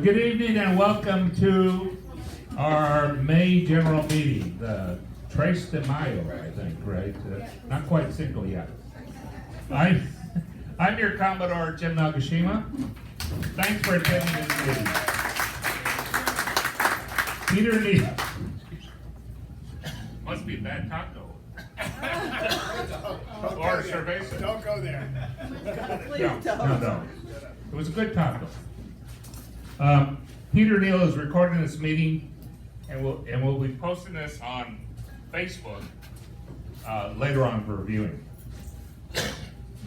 Good evening and welcome to our May general meeting, the Tres de Mayo, I think, right? Not quite Cinco yet. I'm your Commodore Jim Nagashima. Thanks for attending this meeting. Peter Neal. Must be a bad taco. Or cerveza. Don't go there. No. It was a good taco. Peter Neal is recording this meeting, and we'll be posting this on Facebook later on for viewing.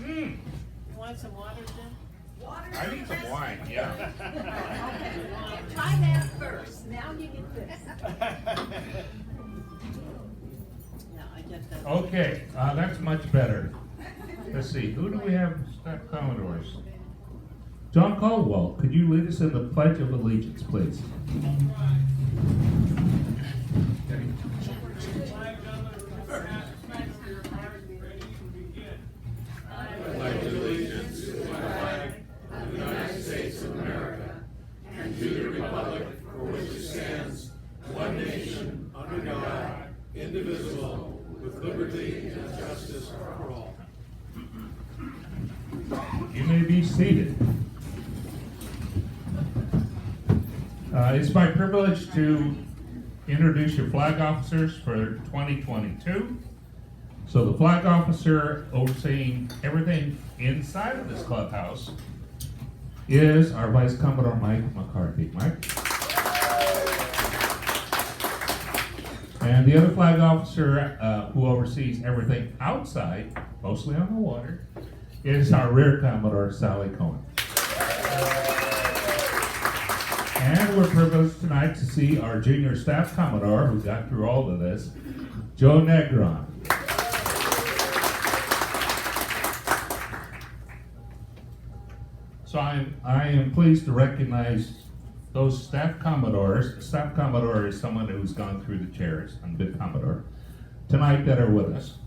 You want some water, Jim? Water. I need some wine, yeah. Okay, try that first, now you get this. Yeah, I get that. Okay, that's much better. Let's see, who do we have staff Commodores? John Caldwell, could you lead us in the Pledge of Allegiance, please? Pledge allegiance to the flag of the United States of America and to the republic for which it stands, one nation, under God, indivisible, with liberty and justice for all. You may be seated. It's my privilege to introduce your flag officers for 2022. So the flag officer overseeing everything inside of this clubhouse is our Vice Commodore Mike McCarthy. Mike? And the other flag officer who oversees everything outside, mostly on the water, is our Rear Commodore Sally Cohen. And we're privileged tonight to see our Junior Staff Commodore, who got through all of this, Joe Negron. So I am pleased to recognize those Staff Commodores. Staff Commodore is someone who's gone through the chairs and been Commodore tonight that are with us.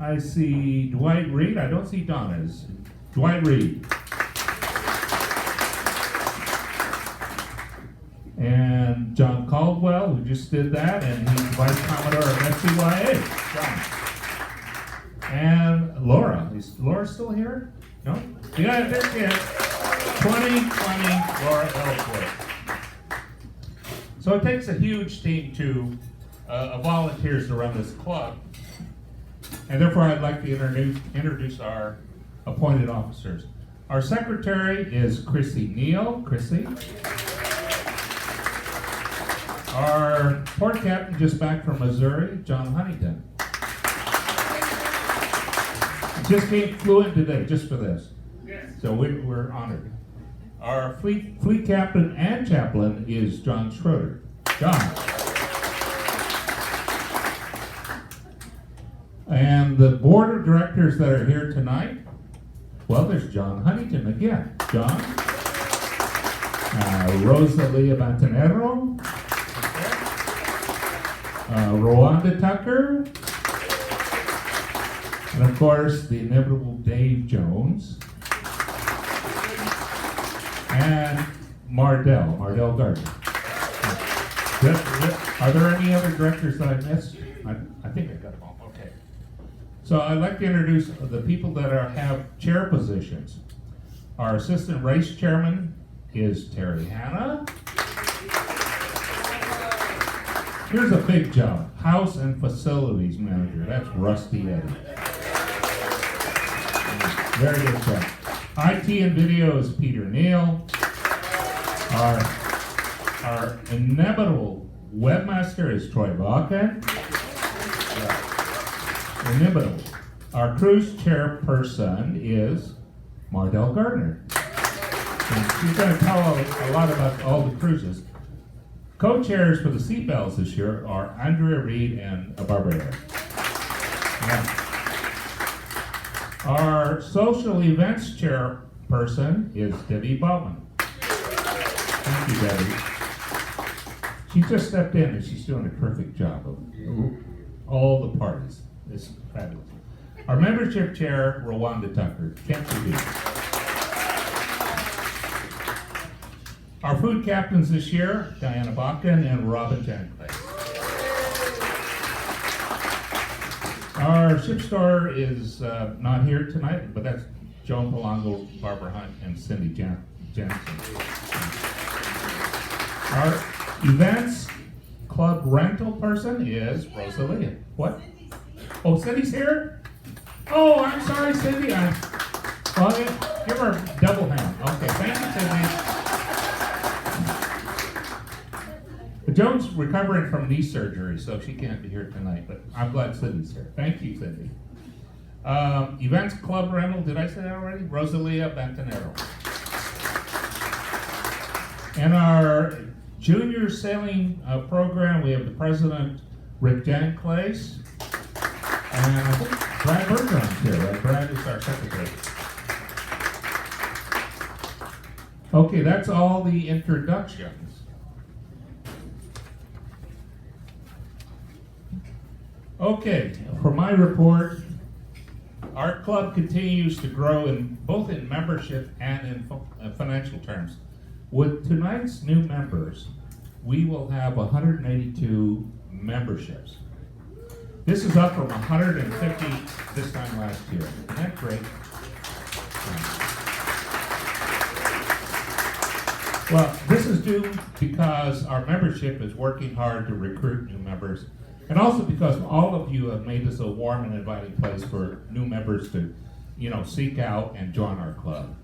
I see Dwight Reed. I don't see Donna's. Dwight Reed. And John Caldwell, who just did that, and he's Vice Commodore of SCYA. John. And Laura. Is Laura still here? No? Yeah, there she is. 2020 Laura Ellsworth. So it takes a huge team of volunteers to run this club. And therefore, I'd like to introduce our appointed officers. Our secretary is Chrissy Neal. Chrissy. Our port captain just back from Missouri, John Huntington. Just flew in today, just for this. So we're honored. Our fleet captain and chaplain is John Schroeder. John. And the board of directors that are here tonight, well, there's John Huntington again. John. Rosalia Montanero. Rwanda Tucker. And of course, the inimitable Dave Jones. And Mardell Gardner. Are there any other directors that I missed? I think I got them all. Okay. So I'd like to introduce the people that have chair positions. Our assistant race chairman is Terry Hanna. Here's a big job, house and facilities manager. That's Rusty Eddy. Very good job. IT and video is Peter Neal. Our inimitable webmaster is Troy Bakken. Inimitable. Our cruise chairperson is Mardell Gardner. And she's going to tell a lot about all the cruises. Co-chairs for the seatbelts this year are Andrea Reed and Barbara Ayers. Yeah. Our social events chairperson is Debbie Bowman. Thank you, Debbie. She just stepped in and she's doing a terrific job of all the parties. It's fabulous. Our membership chair, Rwanda Tucker. Can't forget. Our food captains this year, Diana Bakken and Robin Janclay. Our ship store is not here tonight, but that's Joan Palongo, Barbara Hunt, and Cindy Jensen. Our events club rental person is Rosalia. What? Oh, Cindy's here? Oh, I'm sorry, Cindy. Well, give her a double hand. Okay, thank you, Cindy. Joan's recovering from knee surgery, so she can't be here tonight, but I'm glad Cindy's here. Thank you, Cindy. Events club rental, did I say that already? Rosalia Bantanero. And our junior sailing program, we have the president, Rick Janclays, and I think Brad Bergeron's here, right? Brad is our secretary. Okay, that's all the introductions. Okay, for my report, our club continues to grow in both in membership and in financial terms. With tonight's new members, we will have 182 memberships. This is up from 150 this time last year. Isn't that great? Well, this is due because our membership is working hard to recruit new members, and also because all of you have made this a warm and inviting place for new members to, seek out and join our club.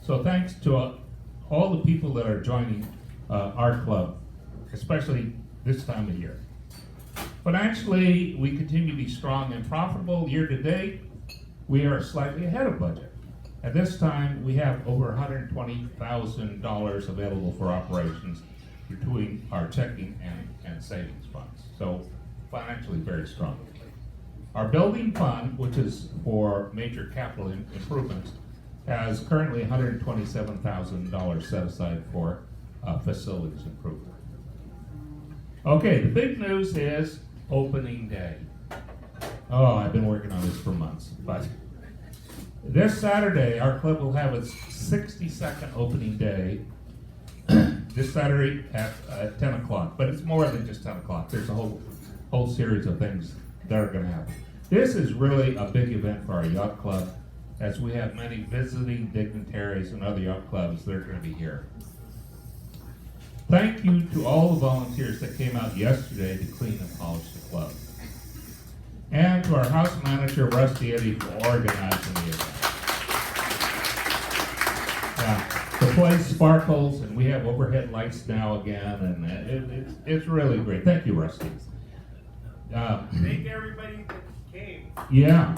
So thanks to all the people that are joining our club, especially this time of year. Financially, we continue to be strong and profitable. Year to date, we are slightly ahead of budget. At this time, we have over $120,000 available for operations between our checking and savings funds. So financially very strong. Our building fund, which is for major capital improvements, has currently $127,000 set aside for facilities improvement. Okay, the big news is opening day. Oh, I've been working on this for months, but this Saturday, our club will have its 62nd opening day this Saturday at 10 o'clock, but it's more than just 10 o'clock. There's a whole series of things that are going to happen. This is really a big event for our yacht club, as we have many visiting dignitaries and other yacht clubs that are going to be here. Thank you to all the volunteers that came out yesterday to clean and polish the club. And to our house manager, Rusty Eddy, for organizing the event. The place sparkles, and we have overhead lights now again, and it's really great. Thank you, Rusty. Thank everybody that came. Yeah.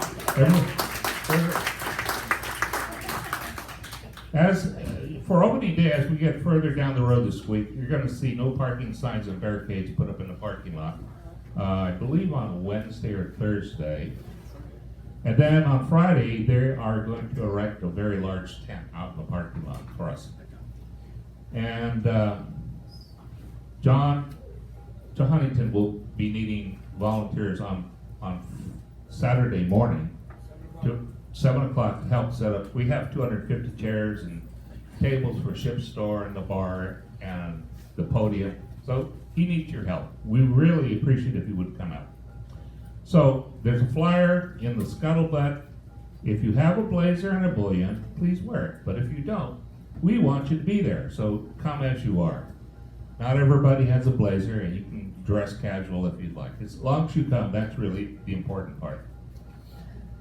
For opening day, as we get further down the road this week, you're going to see no parking signs and barricades put up in the parking lot. I believe on Wednesday or Thursday. And then on Friday, they are going to erect a very large tent out in the parking lot for us. And John Huntington will be needing volunteers on Saturday morning to 7 o'clock to help set up. We have 250 chairs and tables for ship store and the bar and the podium. So he needs your help. We really appreciate if you would come out. So there's a flyer in the scuttlebutt. If you have a blazer and a bullion, please wear it. But if you don't, we want you to be there. So come as you are. Not everybody has a blazer, and you can dress casual if you'd like. As long as you come, that's really the important part.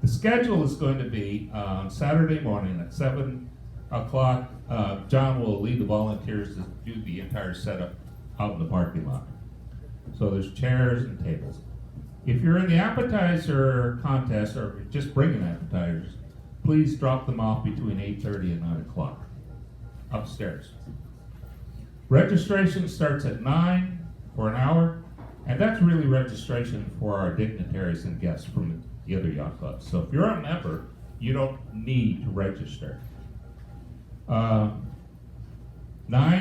The schedule is going to be on Saturday morning at 7 o'clock. John will lead the volunteers to do the entire setup out in the parking lot. So there's chairs and tables. If you're in the appetizer contest, or just bringing appetizers, please drop them off between 8:30 and 9 o'clock upstairs. Registration starts at 9 for an hour, and that's really registration for our dignitaries and guests from the other yacht clubs. So if you're a member, you don't need to register. 9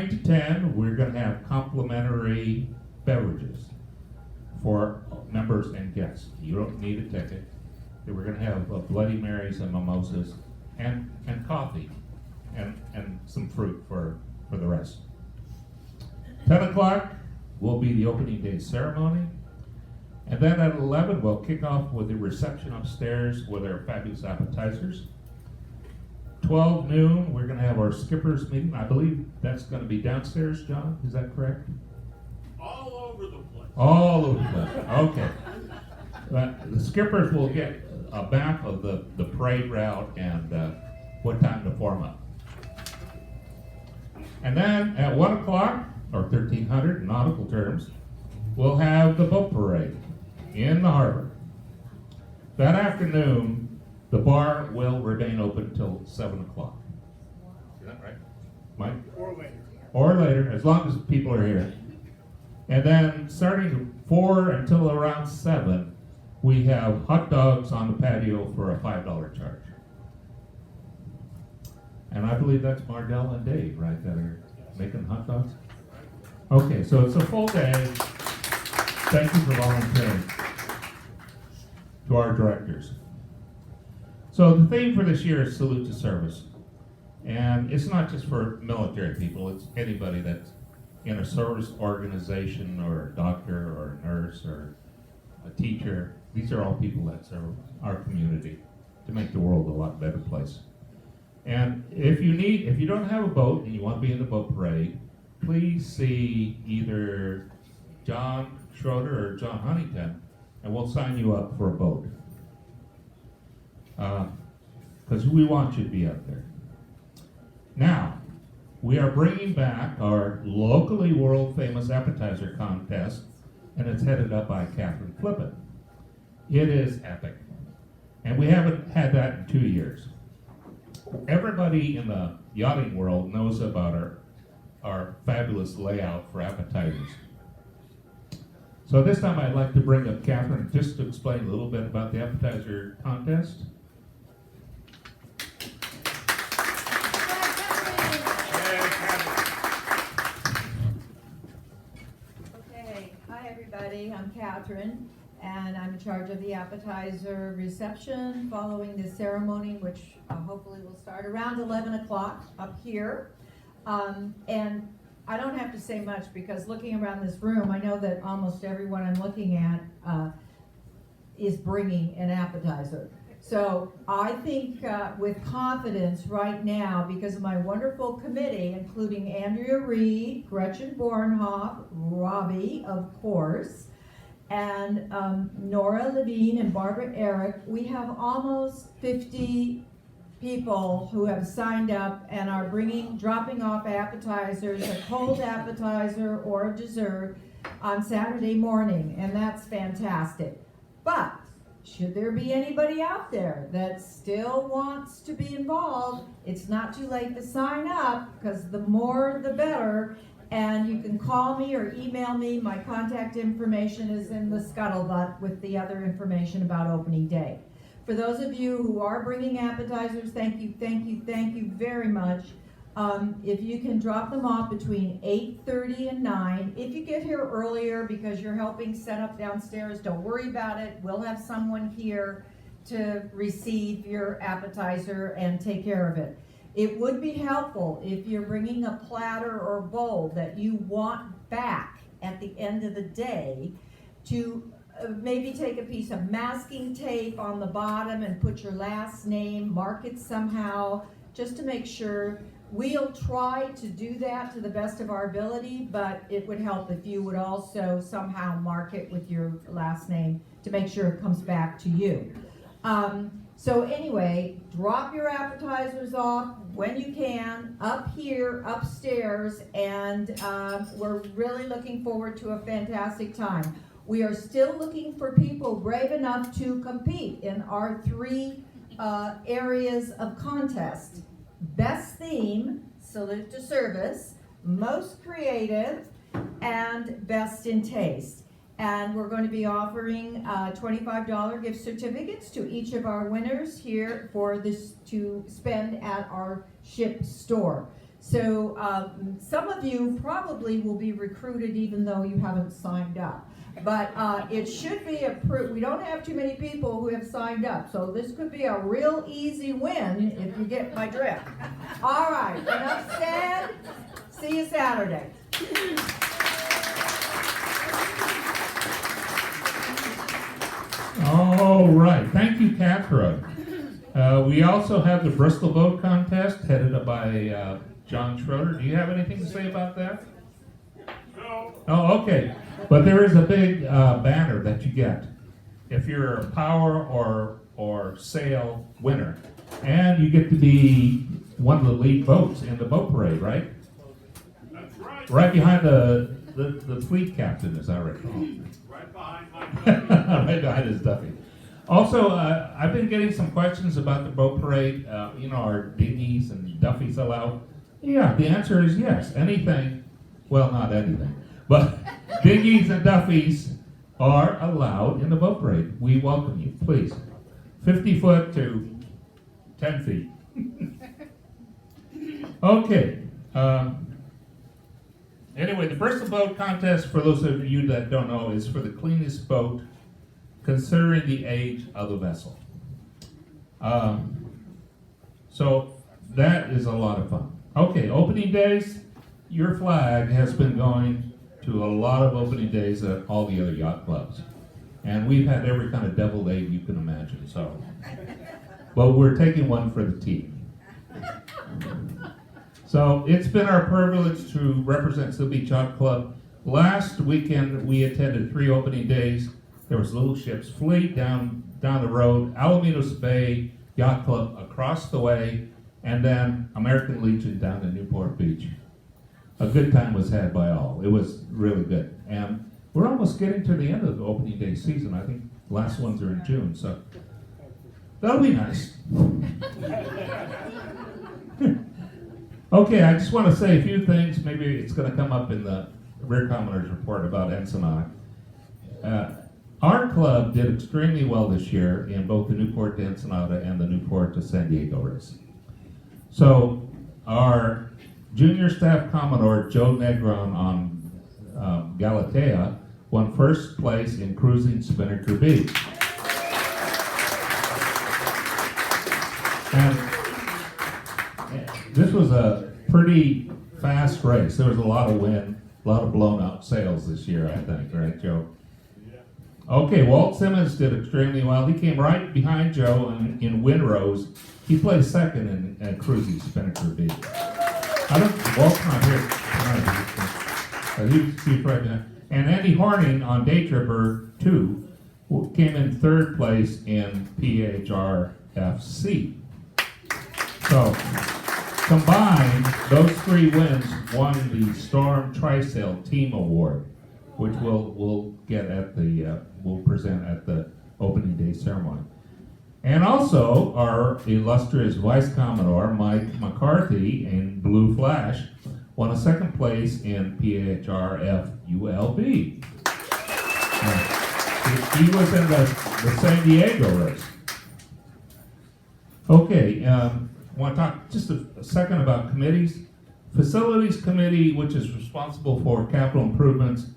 to 10, we're going to have complimentary beverages for members and guests. You don't need a ticket. We're going to have Bloody Marys and mimosas and coffee and some fruit for for the rest. 10 o'clock will be the opening day ceremony. And then at 11, we'll kick off with the reception upstairs with our fabulous appetizers. 12 noon, we're going to have our skippers meeting. I believe that's going to be downstairs, John. Is that correct? All over the place. All over the place. Okay. But the skippers will get a map of the parade route and what time to form up. And then at 1 o'clock, or 1300 in nautical terms, we'll have the boat parade in the harbor. That afternoon, the bar will remain open until 7 o'clock. Is that right, Mike? Or later. Or later, as long as people are here. And then starting at 4 until around 7, we have hot dogs on the patio for a $5 charge. And I believe that's Mardell and Dave, right, that are making hot dogs? Okay, so it's a full day. Thank you for volunteering. To our directors. So the theme for this year is Salute to Service. And it's not just for military people, it's anybody that's in a service organization or a doctor or a nurse or a teacher. These are all people that serve our community to make the world a lot better place. And if you don't have a boat and you want to be in the boat parade, please see either John Schroeder or John Huntington, and we'll sign you up for a boat. Because we want you to be out there. Now, we are bringing back our locally world famous appetizer contest, and it's headed up by Catherine Flippin. It is epic. And we haven't had that in 2 years. Everybody in the yachting world knows about our fabulous layout for appetizers. So this time I'd like to bring up Catherine just to explain a little bit about the appetizer contest. Okay, hi everybody, I'm Catherine, and I'm in charge of the appetizer reception following the ceremony, which hopefully will start around 11 o'clock up here. And I don't have to say much because looking around this room, I know that almost everyone I'm looking at is bringing an appetizer. So I think with confidence right now, because of my wonderful committee, including Andrea Reed, Gretchen Bornhoff, Robbie, of course, and Nora Levine and Barbara Eric, we have almost 50 people who have signed up and are dropping off appetizers, a cold appetizer or a dessert on Saturday morning, and that's fantastic. But should there be anybody out there that still wants to be involved, it's not too late to sign up, because the more the better. And you can call me or email me. My contact information is in the scuttlebutt with the other information about opening day. For those of you who are bringing appetizers, thank you very much. If you can drop them off between 8:30 and 9. If you get here earlier because you're helping set up downstairs, don't worry about it. We'll have someone here to receive your appetizer and take care of it. It would be helpful if you're bringing a platter or bowl that you want back at the end of the day to maybe take a piece of masking tape on the bottom and put your last name, mark it somehow, just to make sure. We'll try to do that to the best of our ability, but it would help if you would also somehow mark it with your last name to make sure it comes back to you. So anyway, drop your appetizers off when you can, up here, upstairs, and we're really looking forward to a fantastic time. We are still looking for people brave enough to compete in our 3 areas of contest. Best theme, Salute to Service, most creative, and best in taste. And we're going to be offering $25 gift certificates to each of our winners here for this to spend at our ship store. So some of you probably will be recruited even though you haven't signed up. But it should be approved. We don't have too many people who have signed up, so this could be a real easy win if you get my drift. All right, enough said. See you Saturday. All right, thank you, Catherine. We also have the Bristol Boat Contest headed up by John Schroeder. Do you have anything to say about that? No, Oh, okay. But there is a big banner that you get if you're a power or sail winner, and you get to be one of the lead boats in the boat parade, right? that's right. Right behind the fleet captain, as I recall. Right behind my Right behind his Duffy. Also, I've been getting some questions about the boat parade. Are dinghies and Duffys allowed? Yeah, the answer is yes. Anything, well, not anything, but dinghies and Duffys are allowed in the boat parade. We welcome you, please. 50 foot to 10 feet. Okay. Anyway, the Bristol Boat Contest, for those of you that don't know, is for the cleanest boat considering the age of the vessel. So that is a lot of fun. Okay, opening days. Your flag has been going to a lot of opening days at all the other yacht clubs. And we've had every kind of deviled egg you can imagine, so. But we're taking one for the team. So it's been our privilege to represent Seal Beach Yacht Club. Last weekend, we attended 3 opening days. There was Little Ships Fleet down the road, Alamitos Bay Yacht Club across the way, and then American Legion down in Newport Beach. A good time was had by all. It was really good. And we're almost getting to the end of the opening day season. I think the last ones are in June, so that'll be nice. Okay, I just want to say a few things. Maybe it's going to come up in the Rear Commoner's report about Ensenada. Our club did extremely well this year in both the Newport to Ensenada and the Newport to San Diego race. So our junior staff Commodore Joe Negron on Galatea won first place in cruising Spinnaker Beach. And this was a pretty fast race. There was a lot of wind, a lot of blown out sails this year, I think, right, Joe? Okay, Walt Simmons did extremely well. He came right behind Joe in Windrose. He placed second in cruising Spinnaker Beach. Walt's not here tonight. He's right behind. And Andy Horning on Day Tripper 2 came in third place in PHRFC. So, combined, those 3 wins won the Storm Trysail Team Award, which we'll get at we'll present at the opening day ceremony. And also, our illustrious Vice Commodore Mike McCarthy in Blue Flash won a second place in PHRF ULB. He was in the San Diego race. Okay, I want to talk just a second about committees. Facilities Committee, which is responsible for capital improvements,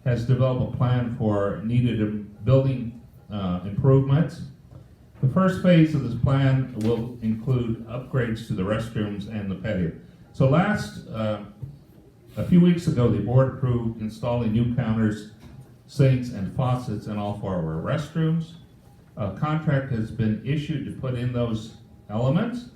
has developed a plan for needed building improvements. The first phase of this plan will include upgrades to the restrooms and the patio. So a few weeks ago, the board approved installing new counters, sinks, and faucets in all 4 of our restrooms. A contract has been issued to put in those elements,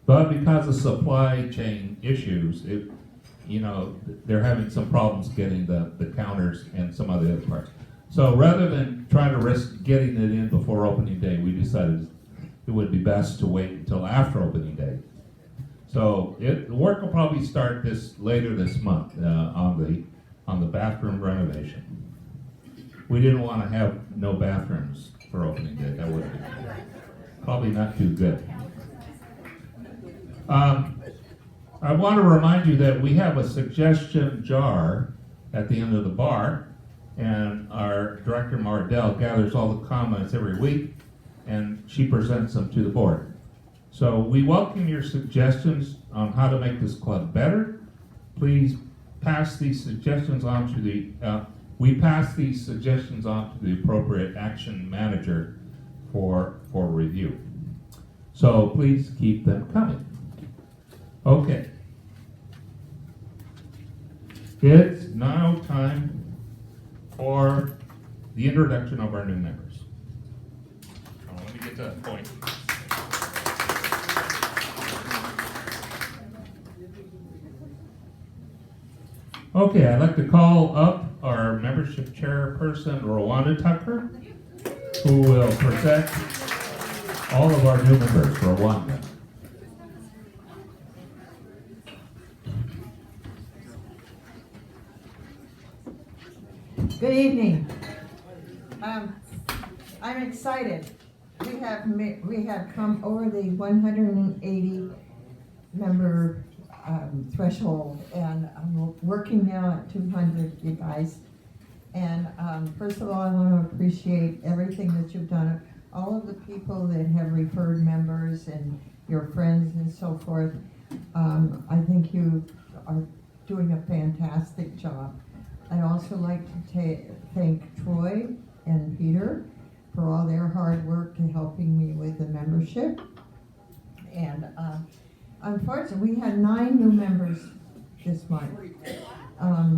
but because of supply chain issues, they're having some problems getting the counters and some of the other parts. So rather than try to risk getting it in before opening day, we decided it would be best to wait until after opening day. So the work will probably start later this month on the bathroom renovation. We didn't want to have no bathrooms for opening day. That would be probably not too good. I want to remind you that we have a suggestion jar at the end of the bar, and our director Mardell gathers all the comments every week, and she presents them to the board. So we welcome your suggestions on how to make this club better. Please pass these suggestions on to we pass these suggestions on to the appropriate action manager for review. So please keep them coming. Okay. It's now time for the introduction of our new members. Now, let me get to that point. Okay, I'd like to call up our membership chairperson, Rwanda Tucker, who will present all of our new members. Rwanda. Good evening. I'm excited. We have come over the 180 member threshold, and I'm working now at 200, you guys. And first of all, I want to appreciate everything that you've done. All of the people that have referred members and your friends and so forth. I think you are doing a fantastic job. I'd also like to thank Troy and Peter for all their hard work to helping me with the membership. And unfortunately, we had 9 new members this month,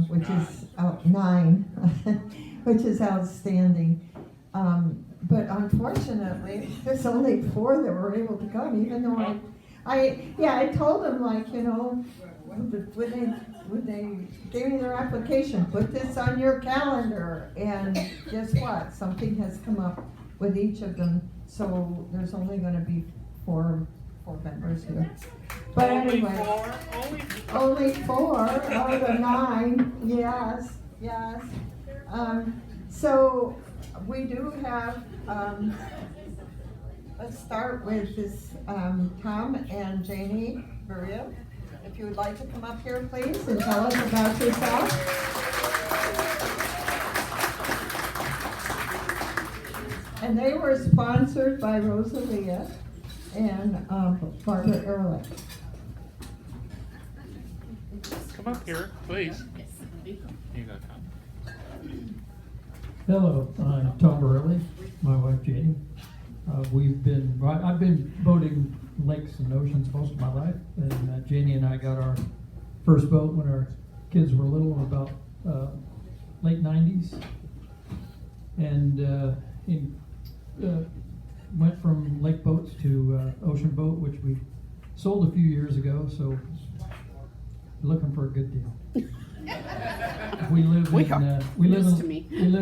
which is 9, which is outstanding. But unfortunately, there's only 4 that were able to come, even though I told them, like, you know, when they gave me their application, put this on your calendar, and guess what? Something has come up with each of them, so there's only gonna be 4 members here. But anyway, only 4 out of the 9, yes. So we do have, let's start with this, Tom and Janie Maria. If you would like to come up here, please, and tell us about yourself. And they were sponsored by Rosalia and Barbara Ehrlich. Come up here, please. Here you go, Tom. Hello, I'm Tom Burley, my wife Janie. I've been boating lakes and oceans most of my life, and Janie and I got our first boat when our kids were little, about late 90s, and went from lake boats to ocean boat, which we sold a few years ago, so looking for a good deal. We live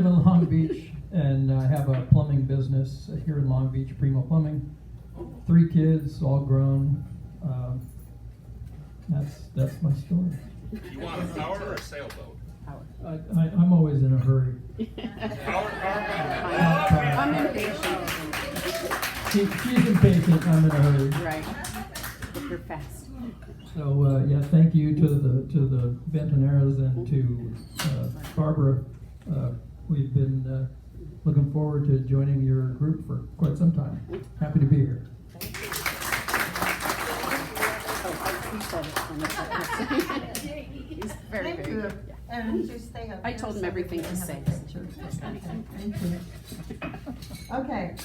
in Long Beach, and I have a plumbing business here in Long Beach, Primo Plumbing. 3 kids, all grown. That's my story. You want a power or a sailboat? I'm always in a hurry. Power. I'm impatient. She's impatient. I'm in a hurry. Right. But you're fast. So yeah, thank you to the Bentoneras and to Barbara. We've been looking forward to joining your group for quite some time. Happy to be here. He's very, Thank very you. good. And just stay up I here told him so everything we can to have a say. picture. Thank you. Okay,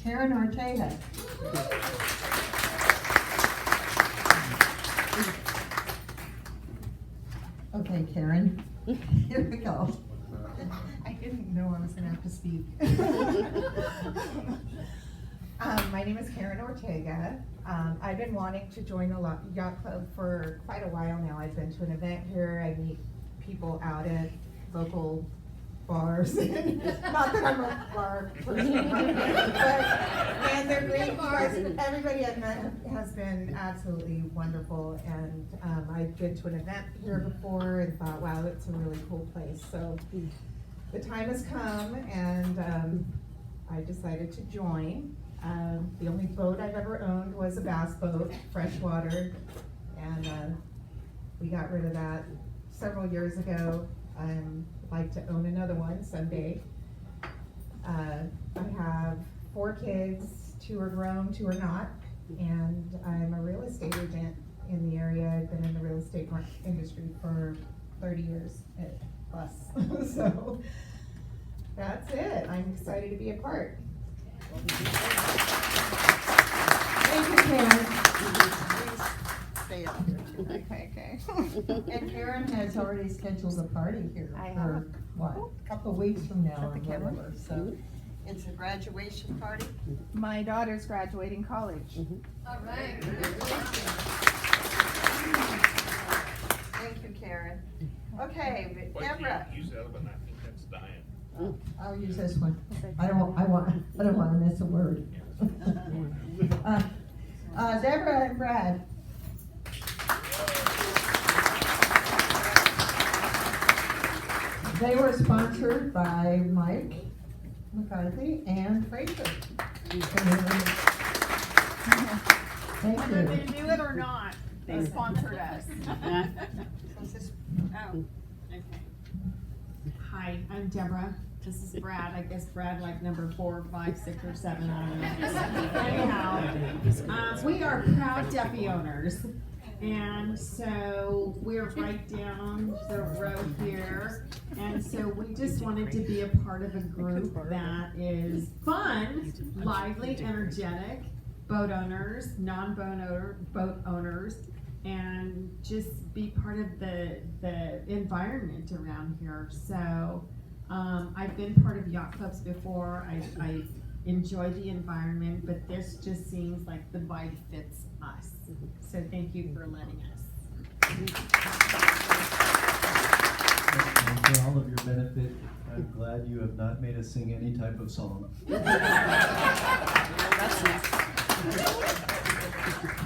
Karen Ortega. Okay, Karen, here we go. I didn't know I was gonna have to speak. My name is Karen Ortega. I've been wanting to join the yacht club for quite a while now. I've been to an event here. I meet people out at local bars. Not that I'm a bar person, and they're great. You guys, everybody I've met has been absolutely wonderful. And I've been to an event here before and thought, wow, it's a really cool place. So the time has come, and I decided to join. The only boat I've ever owned was a bass boat, freshwater, and we got rid of that several years ago. I'd like to own another one someday. I have 4 kids, 2 are grown, 2 are not, and I'm a real estate agent in the area. I've been in the real estate industry for 30 years plus. So that's it. I'm excited to be a part. Thank you, Karen. Stay up here. Okay. And Karen? guys already scheduled a party here I for, what, a couple of weeks from now or the camera? whatever, so. It's a graduation party? My daughter's graduating college. All right. Thank you, Karen. Okay, but Why can't Deborah, you use the other one? I think that's dying. I'll use this one. I don't wanna miss a word. Deborah and Brad. They were sponsored by Mike McCarthy and Fraser. Thank Whether they you. knew it or not, they sponsored us. Oh, okay. Hi, I'm Deborah. This is Brad. I guess Brad like number 4, 5, 6, or 7. I don't know. Anyhow, we are proud Duffy owners. And so we're right down the road here. And so we just wanted to be a part of a group that is fun, lively, energetic, boat owners, boat owners, and just be part of the environment around here. So I've been part of yacht clubs before. I enjoy the environment, but this just seems like the vibe fits us. So thank you for letting us. And for all of your benefit, I'm glad you have not made us sing any type of song.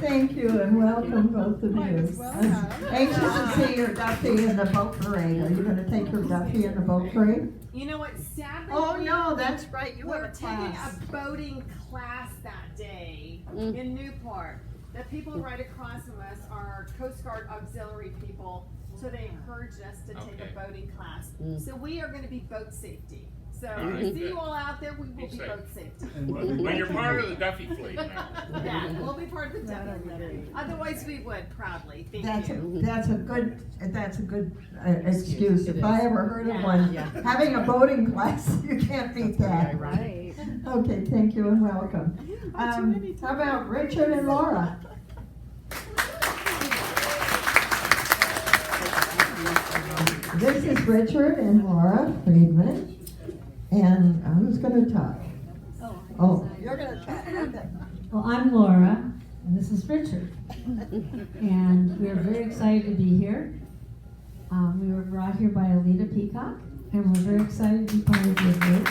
Thank you and welcome both of Might you. as well I'm have. anxious to see your Duffy in the boat parade. Are you gonna take your Duffy in the boat parade? You know what, sadly, Oh, no, that's right, you have we're a taking class. a boating class that day in Newport. The people right across from us are Coast Guard auxiliary people, so they encouraged us to take Okay. a boating class. So we are gonna be boat safety. So All if right, we see good. you all out there, we will Be be safe. boat safety. And But you're part of the Duffy fleet now. Yeah, we'll be part of the Duffy. Otherwise, we would proudly, thank That's you. that's a good excuse. If I ever heard of one, Yeah. having a boating class, you can't beat that. Right. Okay, thank you and welcome. How about Richard and Laura? This is Richard and Laura Friedman, and who's gonna talk? Oh, you're gonna talk, okay. Well, I'm Laura, and this is Richard. And we're very excited to be here. We were brought here by Alita Peacock, and we're very excited to be part of your group.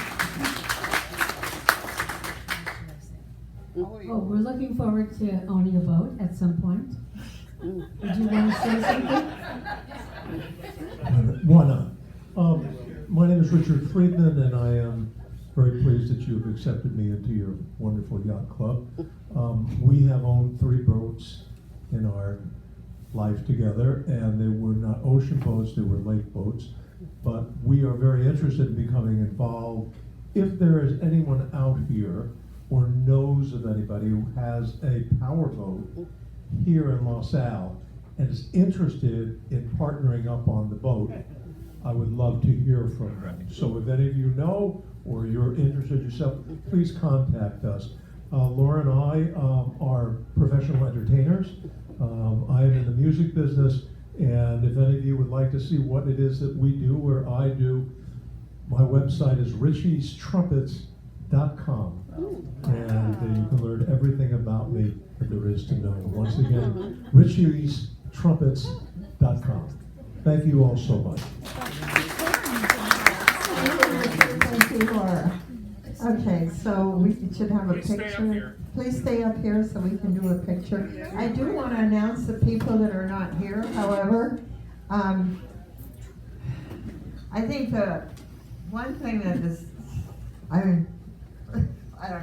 Oh, we're looking forward to owning a boat at some point. Did you want to say something? Why not? My name is Richard Friedman, and I am very pleased that you have accepted me into your wonderful yacht club. We have owned 3 boats in our life together, and they were not ocean boats, they were lake boats. But we are very interested in becoming involved. If there is anyone out here or knows of anybody who has a powerboat here in LaSalle and is interested in partnering up on the boat, I would love to hear from them. So if any of you know or you're interested yourself, please contact us. Laura and I are professional entertainers. I am in the music business, and if any of you would like to see what it is that we do or I do, my website is richiestrumpets.com. And you can learn everything about me that there is to know. Once again, richiestrumpets.com. Thank you all so much. Thank you, Laura. Okay, so we should have a Please stay up picture. here. Please stay up here so we can do a picture. I do want to announce the people that are not here, however. I think the one thing that is, I don't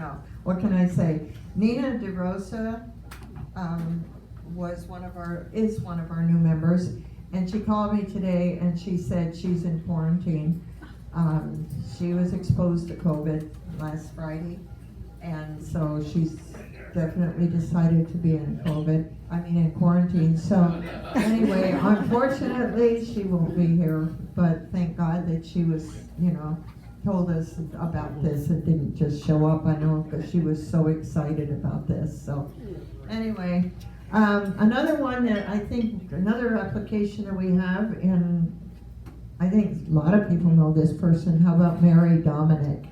know, what can I say? Nina DeRosa is one of our new members, and she called me today and she said she's in quarantine. She was exposed to COVID last Friday, and so she's definitely decided to be in quarantine. So anyway, unfortunately, she won't be here, but thank God that she was, told us about this and didn't just show up. I know, because she was so excited about this. So anyway, Another one that I think, another application that we have, and I think a lot of people know this person. How about Mary Dominic?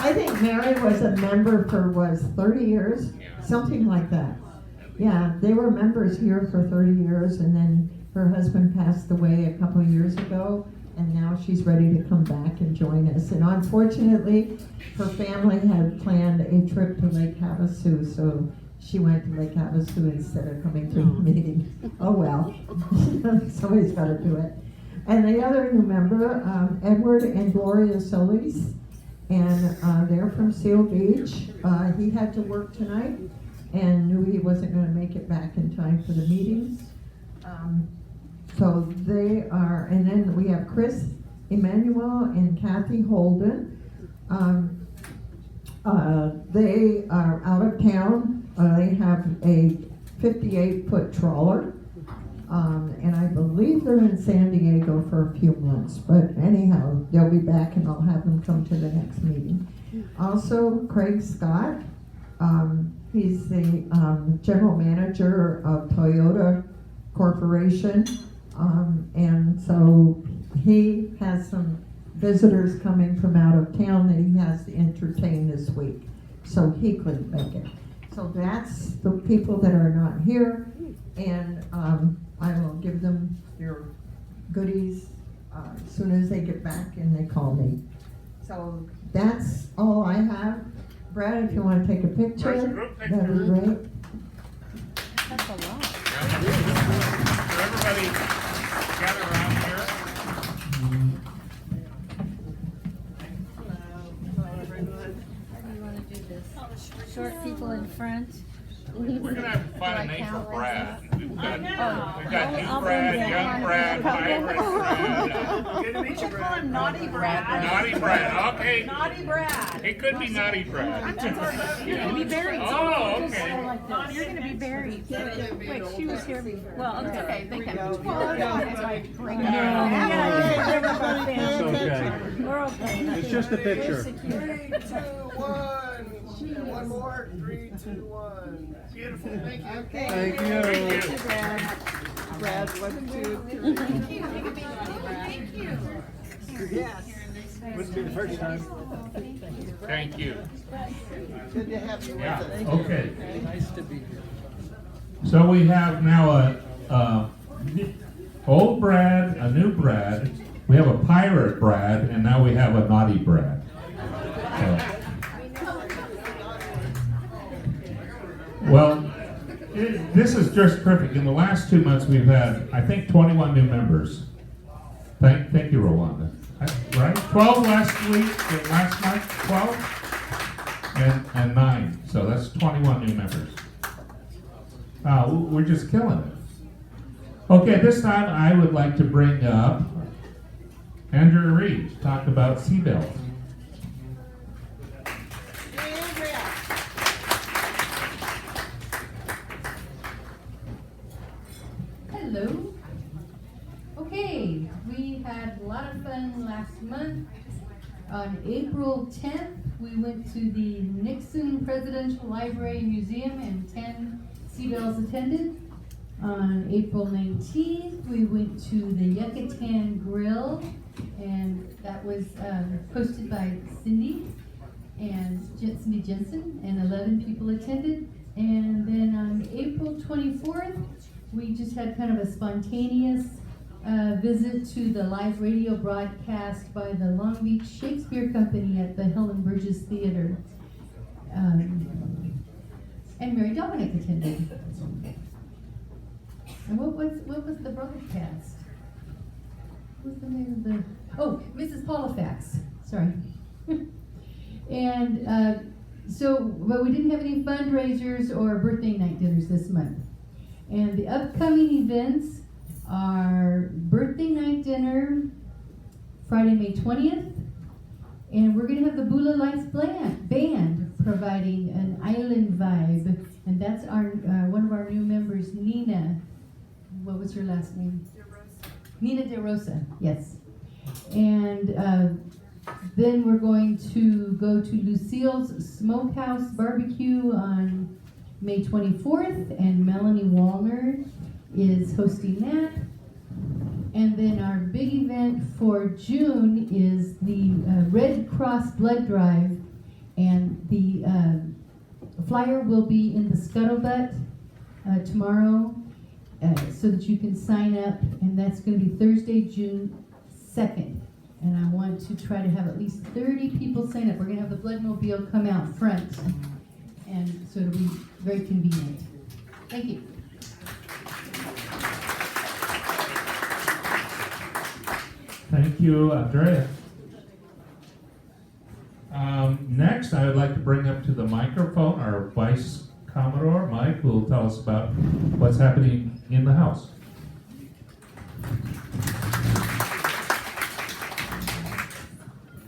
I think Mary was a member for, 30 years? Something like that. Yeah, they were members here for 30 years, and then her husband passed away a couple of years ago, and now she's ready to come back and join us. And unfortunately, her family had planned a trip to Lake Havasu, so she went to Lake Havasu instead of coming to the meeting. Oh well, somebody's got to do it. And the other new member, Edward and Gloria Solis, and they're from Seal Beach. He had to work tonight and knew he wasn't going to make it back in time for the meetings. So they are, and then we have Chris Emmanuel and Kathy Holden. They are out of town. They have a 58-foot trawler. And I believe they're in San Diego for a few months. But anyhow, they'll be back and I'll have them come to the next meeting. Also, Craig Scott. He's the general manager of Toyota Corporation. And so he has some visitors coming from out of town that he has to entertain this week. So he couldn't make it. So that's the people that are not here. And I will give them their goodies as soon as they get back and they call me. So that's all I have. Brad, if you want to take a picture, that'd be great. That's a lot. So everybody gather around here. Hello, everyone. How do you want to do this? Short people in front. We're gonna have to find a name for Brad. We've got new I'll Brad, bring young Brad, hybrid Brad. Good to meet you, Brad. Naughty Brad. Naughty Brad, okay. Naughty Brad. It could be Naughty Brad. You're gonna be buried. Oh, okay. You're gonna be buried. Wait, she was here. Well, okay, they can. It's okay. We're okay. It's just a picture. 3, 2, 1. One more. 3, 2, 1. Beautiful. Thank you. Okay. Thank you. Brad, 1, 2, 3. Yes. Wouldn't be the first time. Thank you. Good to have you with Yeah, us. okay. Nice to be here. So we have now a old Brad, a new Brad. We have a pirate Brad, and now we have a naughty Brad. So. Well, this is just perfect. In the last 2 months, we've had, I think, 21 new members. Thank you, Rolanda. Right? 12 last week, last month, 12, and 9. So that's 21 new members. We're just killing it. Okay, this time I would like to bring up Andrea Reed to talk about seatbelts. Hello. Okay, we had a lot of fun last month. On April 10th, we went to the Nixon Presidential Library and Museum and 10 Seabells attended. On April 19th, we went to the Yucatan Grill, and that was hosted by Cindy Jensen, and 11 people attended. And then on April 24th, we just had kind of a spontaneous visit to the live radio broadcast by the Long Beach Shakespeare Company at the Helen Burgess Theater. And Mary Dominic attended. And what was the broadcast? What was the name of the? Oh, Mrs. Polifax. Sorry. And but we didn't have any fundraisers or birthday night dinners this month. And the upcoming events are birthday night dinner, Friday, May 20th. And we're gonna have the Bula Lights band providing an island vibe. And that's our one of our new members, Nina. What was her last name? Nina De Rosa, yes. And then we're going to go to Lucille's Smokehouse Barbecue on May 24th, and Melanie Wallner is hosting that. And then our big event for June is the Red Cross Blood Drive, and the flyer will be in the Scuttlebutt tomorrow, so that you can sign up, and that's going to be Thursday, June 2nd. And I want to try to have at least 30 people sign up. We're going to have the Bloodmobile come out front, and so it'll be very convenient. Thank you. Thank you, Andrea. Next, I would like to bring up to the microphone our Vice Commodore, Mike, who will tell us about what's happening in the House.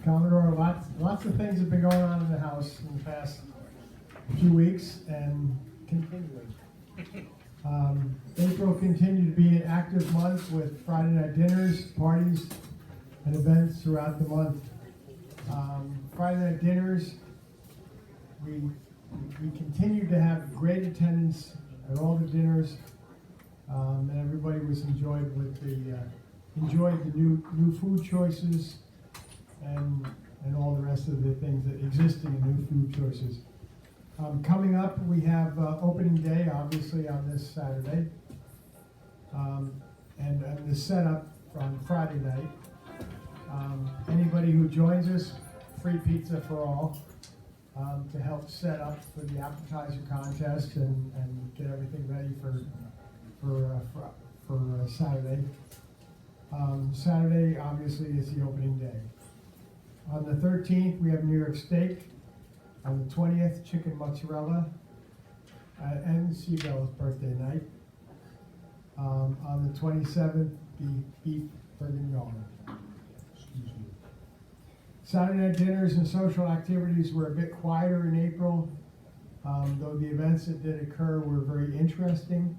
Commodore, lots of things have been going on in the House in the past few weeks and continuing. April continued to be an active month with Friday night dinners, parties, and events throughout the month. Friday night dinners, we continued to have great attendance at all the dinners, and everybody was enjoyed the new food choices and all the rest of the things that existing in new food choices. Coming up, we have opening day, obviously, on this Saturday, and the setup on Friday night. Anybody who joins us, free pizza for all, to help set up for the appetizer contest and get everything ready for Saturday. Saturday, obviously, is the opening day. On the 13th, we have New York steak. On the 20th, chicken mozzarella, and Seabell's birthday night. On the 27th, beef bourguignon. Saturday night dinners and social activities were a bit quieter in April, though the events that did occur were very interesting,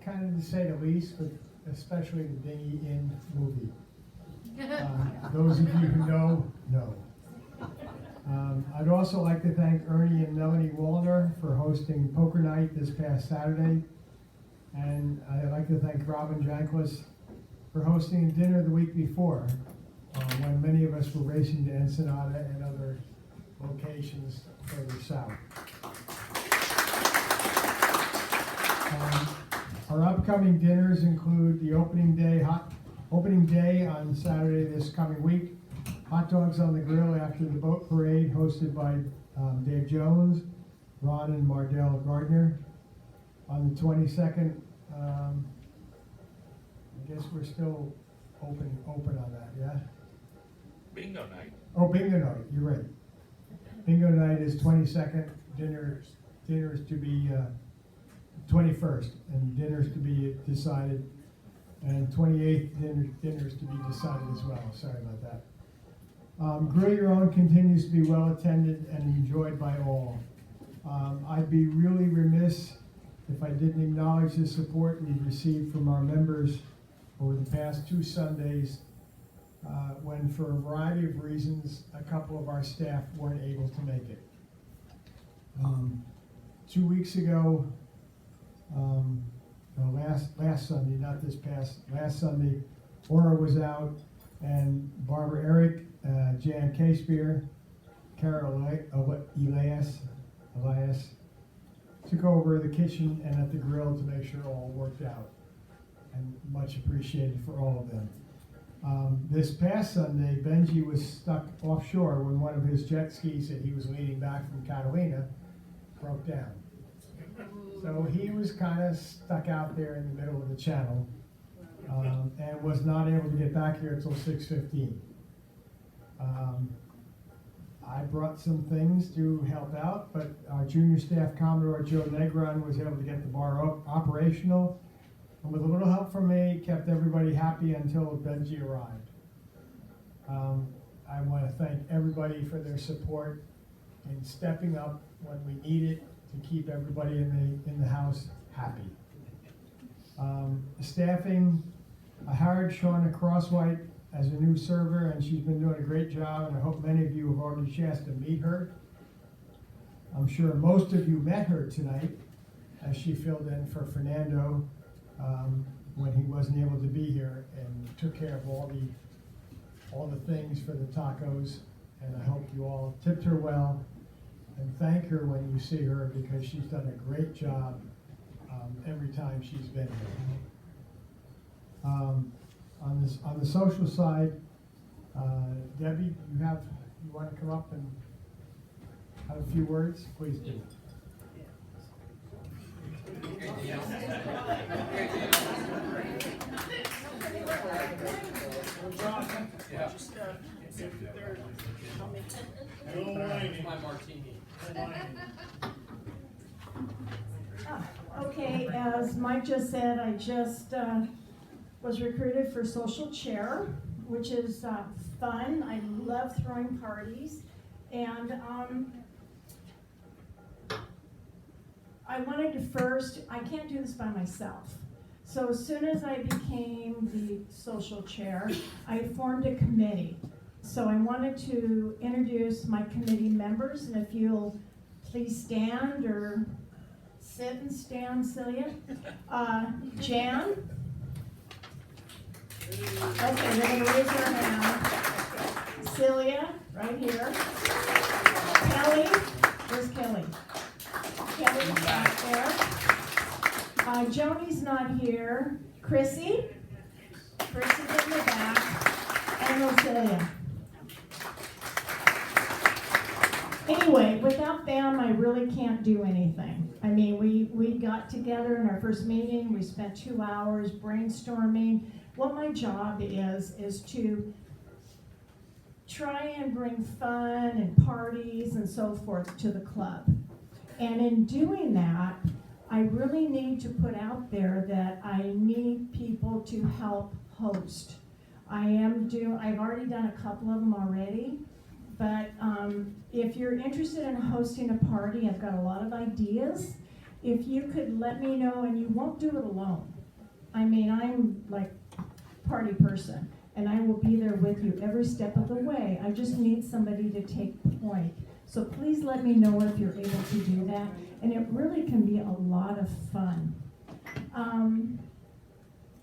kind of to say the least, but especially the Dingy Inn movie. Those of you who know. I'd also like to thank Ernie and Melanie Wallner for hosting Poker Night this past Saturday. And I'd like to thank Robin Janklis for hosting a dinner the week before, when many of us were racing to Ensenada and other locations further south. Our upcoming dinners include the opening day on Saturday this coming week. Hot dogs on the grill after the boat parade, hosted by Dave Jones, Ron and Mardell Gardner. On the 22nd, I guess we're still open on that, yeah? Bingo night. Oh, bingo night, you're right. Bingo night is 22nd, dinner is to be 21st, and dinner's to be decided, and 28th, dinner's to be decided as well. Sorry about that. Grill Your Own continues to be well attended and enjoyed by all. I'd be really remiss if I didn't acknowledge the support we've received from our members over the past 2 Sundays, when for a variety of reasons, a couple of our staff weren't able to make it. 2 weeks ago, last Sunday, not this past, last Sunday, Aura was out, and Barbara Eric, Jan Caspear, Carol Elias took over the kitchen and at the grill to make sure it all worked out, and much appreciated for all of them. This past Sunday, Benji was stuck offshore when one of his jet skis that he was leading back from Catalina broke down. So he was kind of stuck out there in the middle of the channel, and was not able to get back here until 6:15. I brought some things to help out, but our junior staff Commodore Joe Negron was able to get the bar operational, and with a little help from me, kept everybody happy until Benji arrived. I want to thank everybody for their support in stepping up when we need it to keep everybody in the house happy. Staffing, I hired Shauna Crosswhite as a new server, and she's been doing a great job, and I hope many of you have already had a chance to meet her. I'm sure most of you met her tonight as she filled in for Fernando when he wasn't able to be here and took care of all the things for the tacos. And I hope you all tipped her well and thank her when you see her because she's done a great job every time she's been here. On the social side, Debbie, you want to come up and have a few words? Please do. Okay, as Mike just said, I just was recruited for social chair, which is fun. I love throwing parties, and I wanted to first, I can't do this by myself. So as soon as I became the social chair, I formed a committee. So I wanted to introduce my committee members, and if you'll please stand or sit and stand, Celia. Jan. Okay, they're gonna raise their hand. Celia, right here. Kelly, where's Kelly? Kelly's back there. Joni's not here. Chrissy's in the back. And Roselia. Anyway, without them, I really can't do anything. I mean, we got together in our first meeting. We spent 2 hours brainstorming. What my job is to try and bring fun and parties and so forth to the club. And in doing that, I really need to put out there that I need people to help host. I've already done a couple of them already, but if you're interested in hosting a party, I've got a lot of ideas. If you could let me know, and you won't do it alone. I mean, I'm like party person, and I will be there with you every step of the way. I just need somebody to take point. So please let me know if you're able to do that. And it really can be a lot of fun.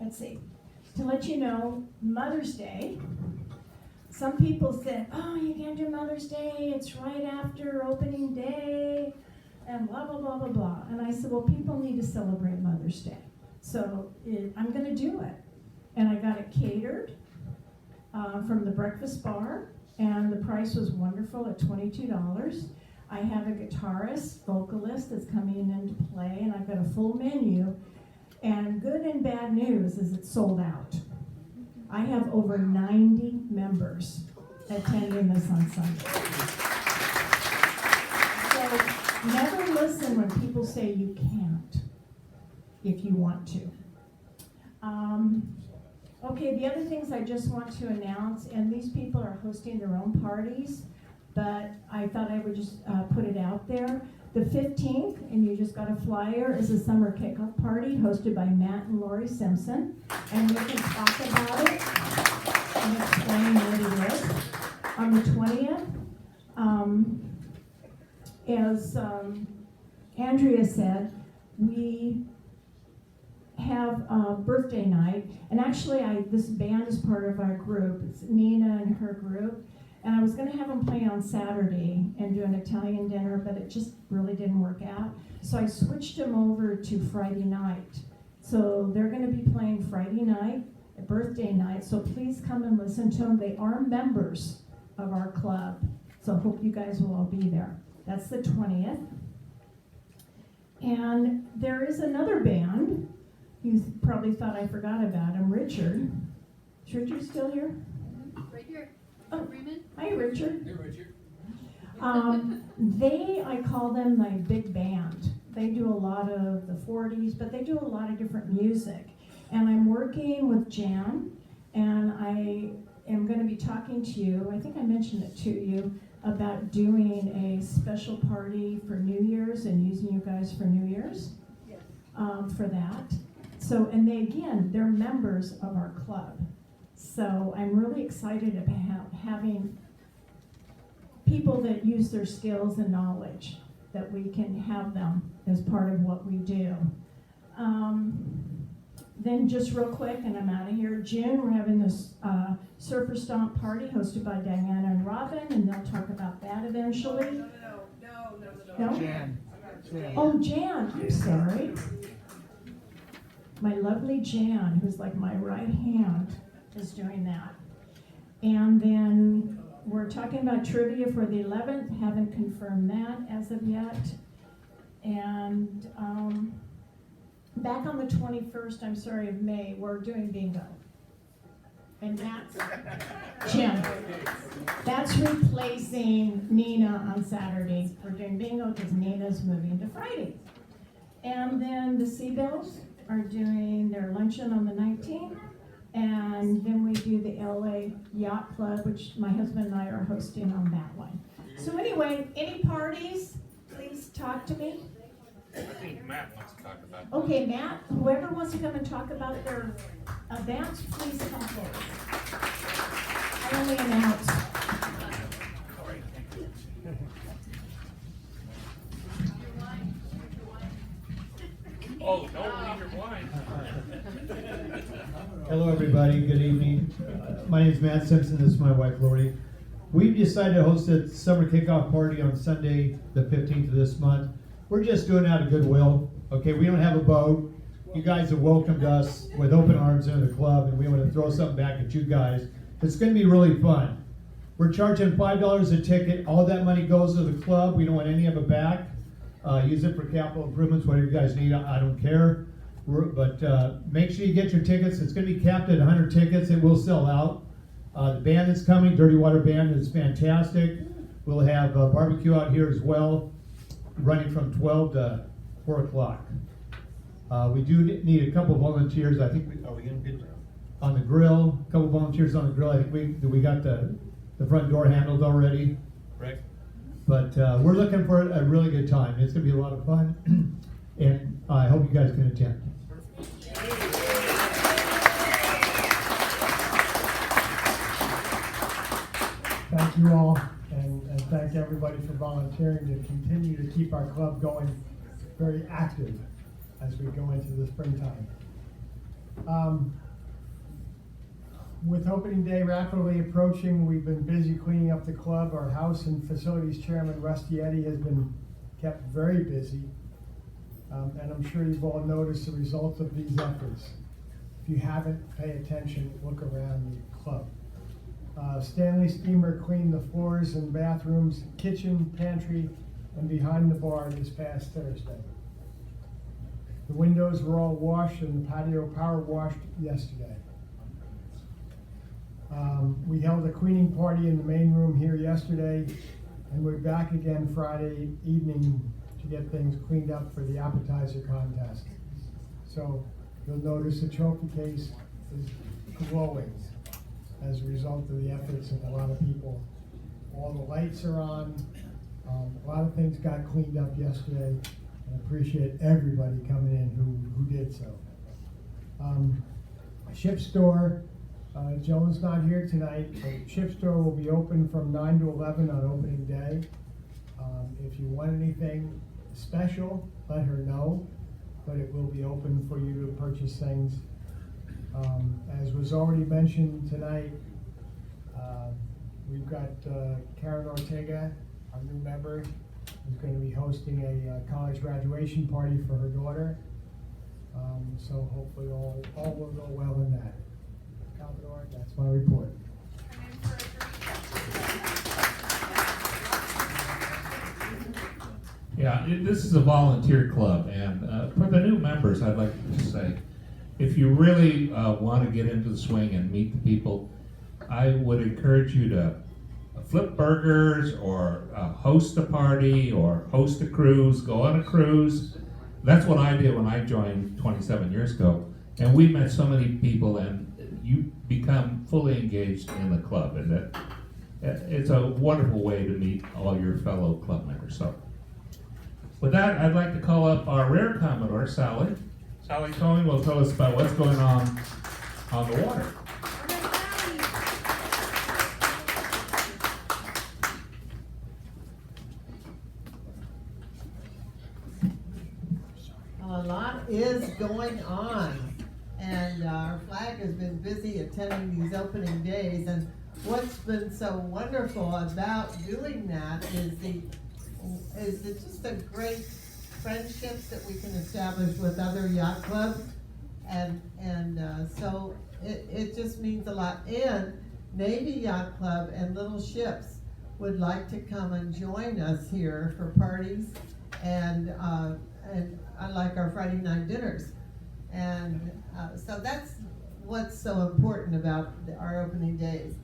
Let's see. To let you know, Mother's Day, some people said, oh, you can't do Mother's Day. It's right after opening day and blah, blah, blah, blah, blah. And I said, well, people need to celebrate Mother's Day. So I'm going to do it. And I got it catered from the Breakfast Bar. And the price was wonderful at $22. I have a guitarist, vocalist that's coming in to play, and I've got a full menu. And good and bad news is it's sold out. I have over 90 members attending this on Sunday. So never listen when people say you can't, if you want to. Okay, the other things I just want to announce, and these people are hosting their own parties, but I thought I would just put it out there. The 15th, and you just got a flyer, is a summer kickoff party hosted by Matt and Lori Simpson, and we can talk about it and explain what it is. On the 20th, as Andrea said, we have a birthday night, and actually this band is part of our group. It's Nina and her group, and I was going to have them play on Saturday and do an Italian dinner, but it just really didn't work out. So I switched them over to Friday night. So they're going to be playing Friday night, a birthday night, so please come and listen to them. They are members of our club, so hope you guys will all be there. That's the 20th. And there is another band. You probably thought I forgot about him, Richard. Is Richard still here? Right here. Oh, Freeman. Hi, Richard. Hey, Richard. I call them my big band. They do a lot of the 40s, but they do a lot of different music. And I'm working with Jan, and I am going to be talking to you, I think I mentioned it to you, about doing a special party for New Year's and using you guys for New Year's for that. So, and they're members of our club. So I'm really excited about having people that use their skills and knowledge that we can have them as part of what we do. Then just real quick, and I'm out of here, June, we're having this Surfer Stomp party hosted by Diana and Robin, and they'll talk about that eventually. No? Jan. Oh, Jan, I'm sorry. My lovely Jan, who's like my right hand, is doing that. And then we're talking about trivia for the 11th, haven't confirmed that as of yet. And back on the 21st, I'm sorry, of May, we're doing bingo. And that's, Jim, that's replacing Nina on Saturday. We're doing bingo because Nina's moving to Friday. And then the Seabells are doing their luncheon on the 19th. And then we do the LA Yacht Club, which my husband and I are hosting on that one. So anyway, any parties, please talk to me. I think Matt wants to talk about that. Okay, Matt, whoever wants to come and talk about their events, please come forward. I only announce. Oh, don't leave your blind. Hello, everybody. Good evening. My name is Matt Simpson. This is my wife, Lori. We've decided to host a summer kickoff party on Sunday, the 15th of this month. We're just doing it out of goodwill. Okay, we don't have a boat. You guys have welcomed us with open arms into the club, and we want to throw something back at you guys. It's going to be really fun. We're charging $5 a ticket. All that money goes to the club. We don't want any of it back. Use it for capital improvements, whatever you guys need. I don't care. But make sure you get your tickets. It's going to be capped at 100 tickets. It will sell out. The band that's coming, Dirty Water Band, is fantastic. We'll have barbecue out here as well, running from 12 to 4 o'clock. We do need a couple volunteers. I think are we going to get on the grill? A couple volunteers on the grill. I think we got the front door handled already. Right. But we're looking for a really good time. It's going to be a lot of fun, and I hope you guys can attend. Thank you all, and thank everybody for volunteering to continue to keep our club going very active as we go into the springtime. With opening day rapidly approaching, we've been busy cleaning up the club. Our house and facilities chairman, Rusty Eddy, has been kept very busy. And I'm sure you've all noticed the results of these efforts. If you haven't, pay attention, look around the club. Stanley Steamer cleaned the floors and bathrooms, kitchen, pantry, and behind the bar this past Thursday. The windows were all washed and the patio power washed yesterday. We held a cleaning party in the main room here yesterday, and we're back again Friday evening to get things cleaned up for the appetizer contest. So you'll notice the trophy case is glowing as a result of the efforts of a lot of people. All the lights are on. A lot of things got cleaned up yesterday. I appreciate everybody coming in who did so. Ship Store, Joan's not here tonight, but Ship Store will be open from 9 to 11 on opening day. If you want anything special, let her know, but it will be open for you to purchase things. As was already mentioned tonight, we've got Karen Ortega, our new member, who's going to be hosting a college graduation party for her daughter. So hopefully all will go well in that. Commodore, that's my report. Yeah, this is a volunteer club, and for the new members, I'd like to just say, if you really want to get into the swing and meet the people, I would encourage you to flip burgers or host a party or host a cruise, go on a cruise. That's what I did when I joined 27 years ago, and we met so many people, and you become fully engaged in the club, and it's a wonderful way to meet all your fellow club members. So, with that, I'd like to call up our Rear Commodore, Sally. Sally Cohen will tell us about what's going on the water. Well, a lot is going on, and our flag has been busy attending these opening days, and what's been so wonderful about doing that is just the great friendships that we can establish with other yacht clubs, and so it just means a lot. And Navy Yacht Club and Little Ships would like to come and join us here for parties, and like our Friday night dinners. And so that's what's so important about our opening days.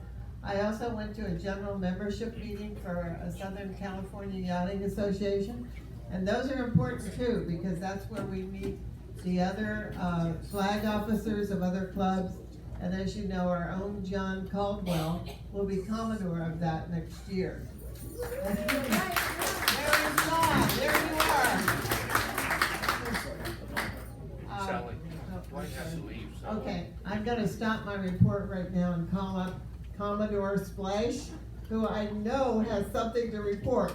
I also went to a general membership meeting for a Southern California Yachting Association, and those are important too, because that's where we meet the other flag officers of other clubs. And as you know, our own John Caldwell will be Commodore of that next year. There is Bob, there you are. Sally, Dwight has to leave. So. Okay, I'm gonna stop my report right now and call up Commodore Splash, who I know has something to report.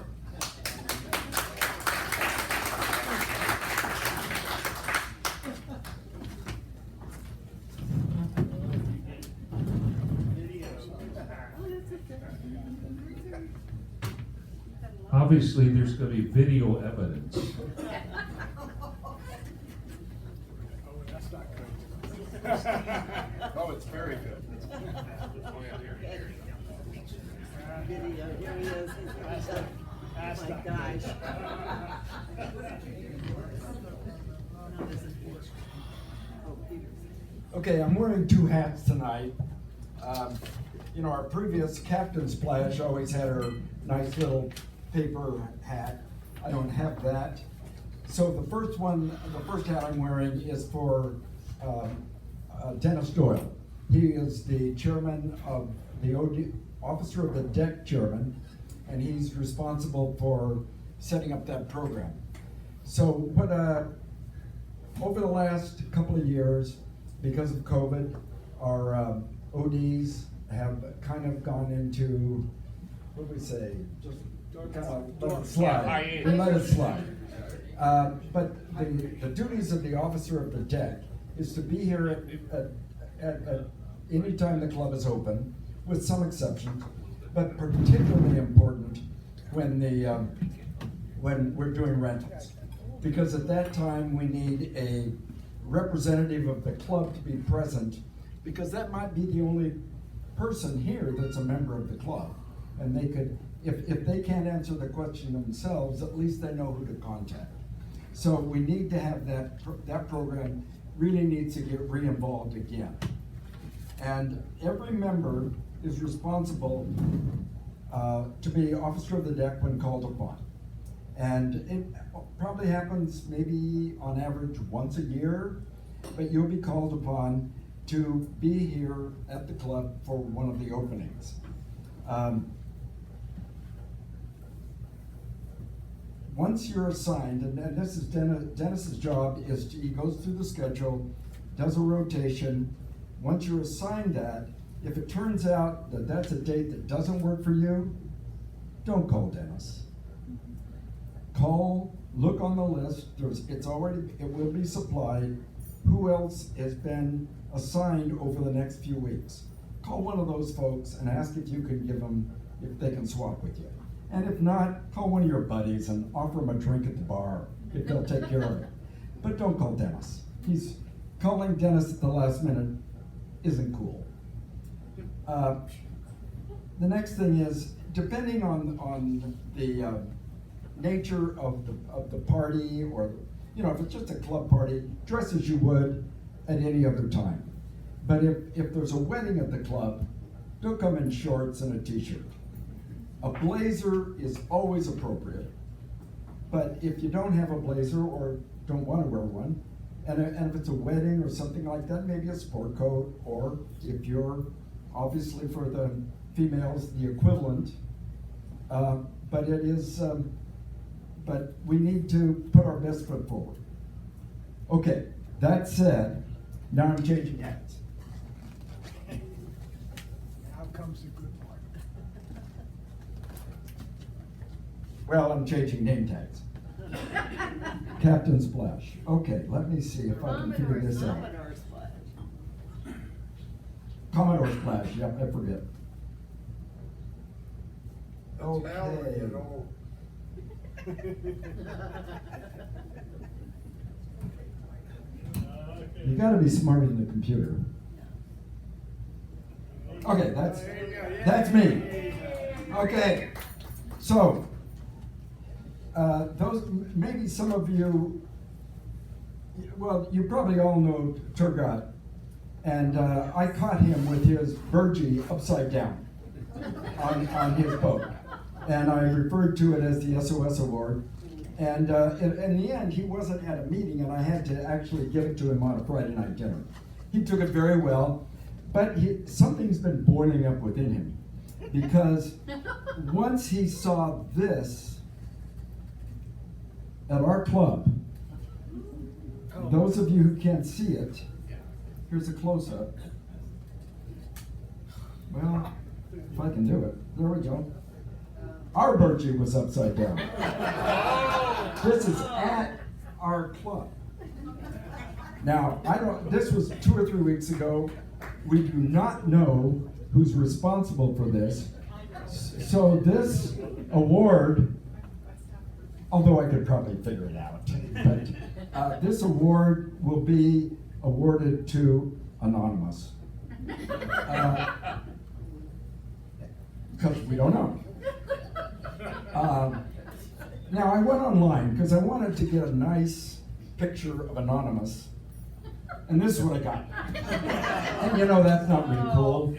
Obviously, there's going to be video evidence. Oh, it's very good. Video, here he is. Oh my gosh. Okay, I'm wearing two hats tonight. You know, our previous Captain Splash always had her nice little paper hat. I don't have that. So the first hat I'm wearing is for Dennis Doyle. He is the chairman of the Officer of the Deck chairman, and he's responsible for setting up that program. So what over the last couple of years, because of COVID, our ODs have kind of gone into, what do we say, just kind of let it slide. We let it slide. But the duties of the Officer of the Deck is to be here at any time the club is open, with some exceptions, but particularly important when we're doing rentals. Because at that time we need a representative of the club to be present, because that might be the only person here that's a member of the club. And they could, if they can't answer the question themselves, at least they know who to contact. So we need to have that program really needs to get re-involved again. And every member is responsible to be Officer of the Deck when called upon. And it probably happens maybe on average once a year, but you'll be called upon to be here at the club for one of the openings. Once you're assigned, and this is Dennis's job, is he goes through the schedule, does a rotation. Once you're assigned that, if it turns out that that's a date that doesn't work for you, don't call Dennis. Call, look on the list, it will be supplied. Who else has been assigned over the next few weeks? Call one of those folks and ask if you can give them, if they can swap with you. And if not, call one of your buddies and offer them a drink at the bar if they'll take care of it. But don't call Dennis. Calling Dennis at the last minute isn't cool. The next thing is, depending on the nature of the party, or if it's just a club party, dress as you would at any other time. But if there's a wedding at the club, don't come in shorts and a t-shirt. A blazer is always appropriate, but if you don't have a blazer or don't want to wear one, and if it's a wedding or something like that, maybe a sport coat, or if you're obviously for the females, the equivalent, but it is, but we need to put our best foot forward. Okay, that said, now I'm changing hats. Now comes the good part. Well, I'm changing name tags. Captain Splash. Okay, let me see if I can figure this out. Commodore Splash. Commodore Splash, yep, I forget. Okay. You gotta be smarter than the computer. Okay, that's me. Okay, so, maybe some of you, well, you probably all know Turgot, and I caught him with his burgee upside down on his boat, and I referred to it as the SOS Award. And in the end, he wasn't at a meeting, and I had to actually give it to him on a Friday night dinner. He took it very well, but something's been boiling up within him, because once he saw this at our club, those of you who can't see it, here's a close-up. Well, if I can do it, there we go. Our burgee was upside down. This is at our club. Now, this was 2 or 3 weeks ago. We do not know who's responsible for this. So this award, although I could probably figure it out, but this award will be awarded to Anonymous. Because we don't know. Now I went online because I wanted to get a nice picture of Anonymous, and this is what I got. And you know, that's not really cool.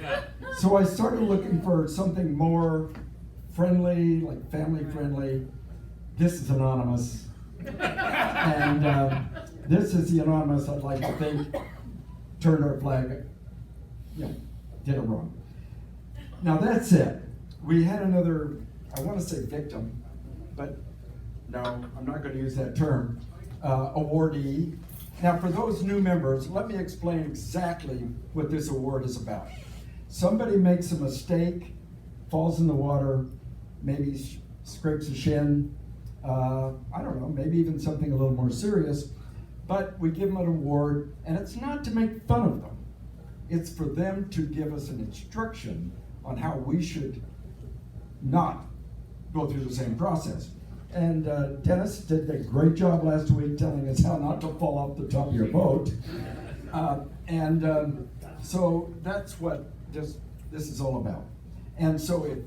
So I started looking for something more friendly, like family friendly. This is Anonymous. And this is the Anonymous I'd like to think turned our flag, did it wrong. Now that's it. We had another, I want to say victim, but no, I'm not going to use that term, awardee. Now for those new members, let me explain exactly what this award is about. Somebody makes a mistake, falls in the water, maybe scrapes a shin, I don't know, maybe even something a little more serious, but we give them an award, and it's not to make fun of them. It's for them to give us an instruction on how we should not go through the same process. And Dennis did a great job last week telling us how not to fall off the top of your boat. So that's what this is all about. And so if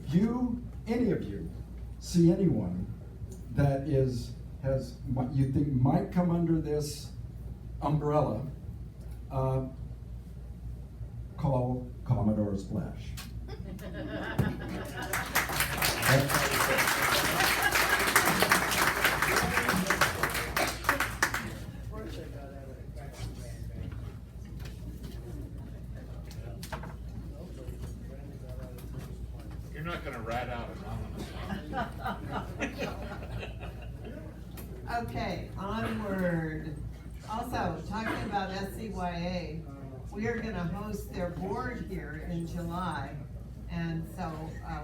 any of you see anyone that you think might come under this umbrella, call Commodore Splash. You're not gonna rat out Anonymous. Okay, onward. Also, talking about SCYA, we are gonna host their board here in July. And so,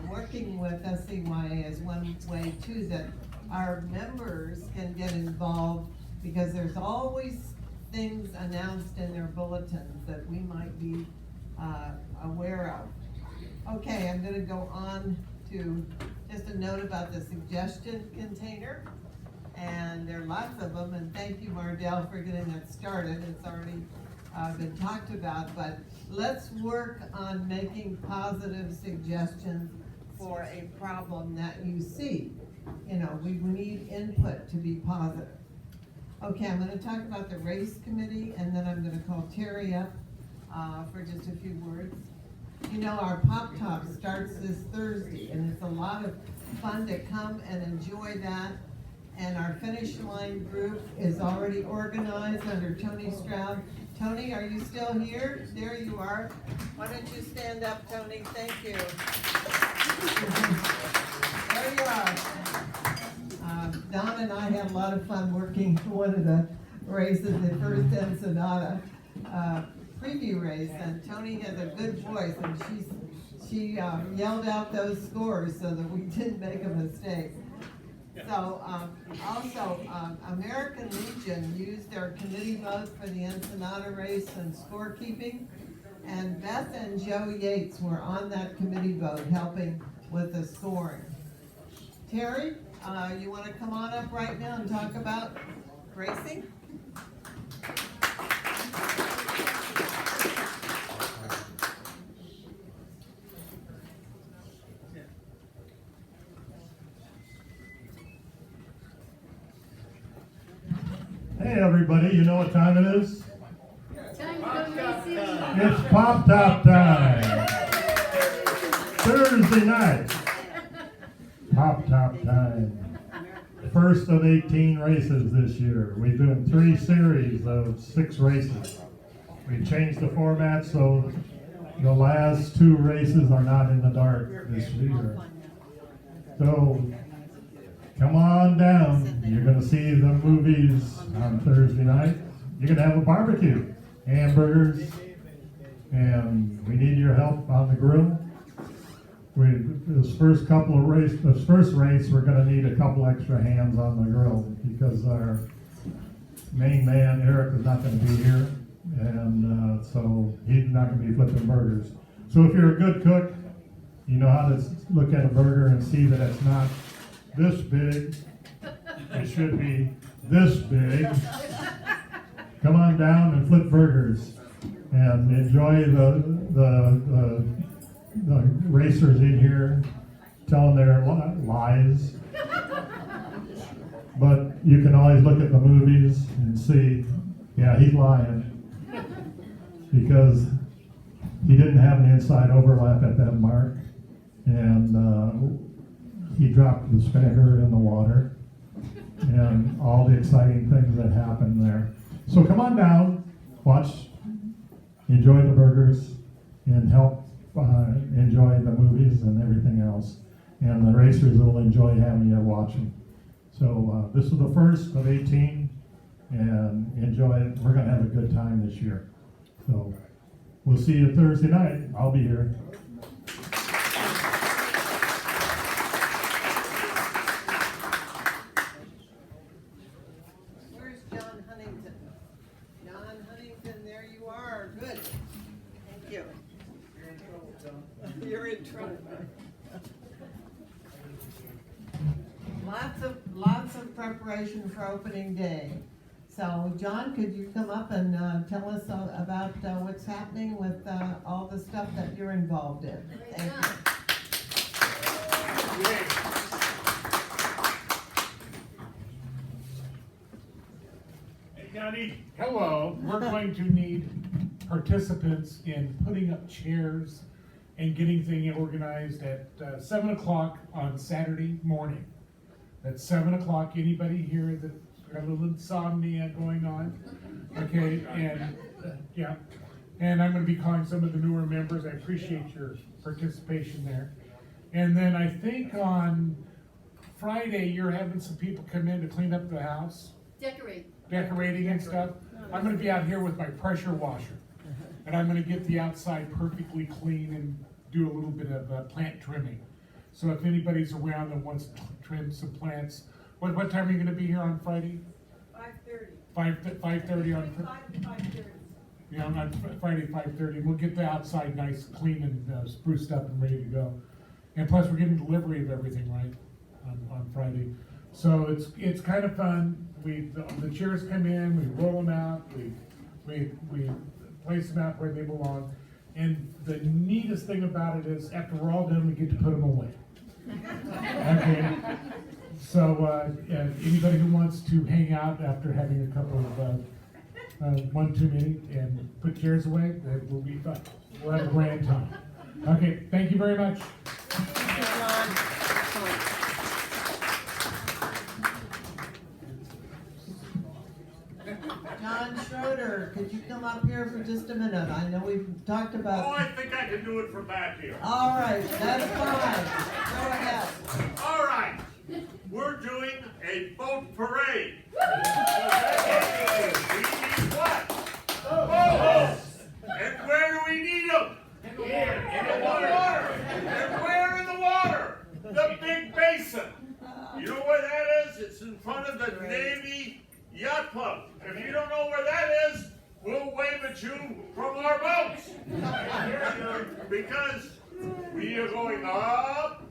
working with SCYA is one way too that our members can get involved, because there's always things announced in their bulletins that we might be aware of. Okay, I'm gonna go on to just a note about the suggestion container. And there are lots of them, and thank you, Mardell, for getting that started. It's already been talked about, but let's work on making positive suggestions for a problem that you see. You know, we need input to be positive. Okay, I'm gonna talk about the race committee, and then I'm gonna call Terry up for just a few words. You know, our Pop Top starts this Thursday, and it's a lot of fun to come and enjoy that. And our finish line group is already organized under Tony Stroud. Tony, are you still here? There you are. Why don't you stand up, Tony? Thank you. There you are. Don and I had a lot of fun working one of the races, the first Ensenada preview race, and Tony has a good voice, and she yelled out those scores so that we didn't make a mistake. So, also, American Legion used their committee vote for the Ensenada race and scorekeeping. And Beth and Joe Yates were on that committee vote helping with the scoring. Terry, you wanna come on up right now and talk about racing? Hey everybody, you know what time it is? It's Pop Top time. Thursday night. Pop Top time. First of 18 races this year. We're doing 3 series of 6 races. We changed the format so the last 2 races are not in the dark this year. So come on down. You're going to see the movies on Thursday night. You're going to have a barbecue, hamburgers, and we need your help on the grill. This first race, we're going to need a couple extra hands on the grill because our main man, Eric, is not going to be here, and so he's not going to be flipping burgers. So if you're a good cook, you know how to look at a burger and see that it's not this big, it should be this big. Come on down and flip burgers and enjoy the racers in here telling their lies. But you can always look at the movies and see, yeah, he's lying. Because he didn't have an inside overlap at that mark. And he dropped the spinnaker in the water. And all the exciting things that happened there. So come on down, watch, enjoy the burgers, and help enjoy the movies and everything else. And the racers will enjoy having you watch them. So this is the first of 18, and enjoy it. We're going to have a good time this year. So we'll see you Thursday night. I'll be here. Where's John Huntington? John Huntington, there you are. Good. Thank you. You're in trouble. Lots of preparation for opening day. So, John, could you come up and tell us about what's happening with all the stuff that you're involved in? Thank Hey, Johnny. Hello. We're going to need participants in putting up chairs and getting things organized at 7 o'clock on Saturday morning. At 7 o'clock, anybody here that got a little insomnia going on? Okay, and yeah. And I'm going to be calling some of the newer members. I appreciate your participation there. And then I think on Friday, you're having some people come in to clean up the house. Decorating and stuff. I'm going to be out here with my pressure washer. And I'm going to get the outside perfectly clean and do a little bit of plant trimming. So if anybody's around that wants to trim some plants, what time are you going to be here on Friday? 5:30. 5:30 on Friday? Yeah, on Friday, 5:30. We'll get the outside nice, clean, and spruced up and ready to go. And plus, we're getting delivery of everything, right, on Friday. So it's kind of fun. The chairs come in, we roll them out, we place them out where they belong. And the neatest thing about it is, after we're all done, we get to put them away. Okay. So anybody who wants to hang out after having a couple of 1 2 minutes and put chairs away, it will be fun. We'll have a grand time. Okay. Thank you very much. John Schroeder, could you come up here for just a minute? I know we've talked about... Oh, I think I can do it from back here. All right, that's fine. Go ahead. All right. We're doing a boat parade. We need what? Boats. And where do we need them? Here, in the water. And where in the water? The big basin. You know where that the Navy Yacht Club. If you don't know where that is, we'll wave at you from our boats. Because we are going up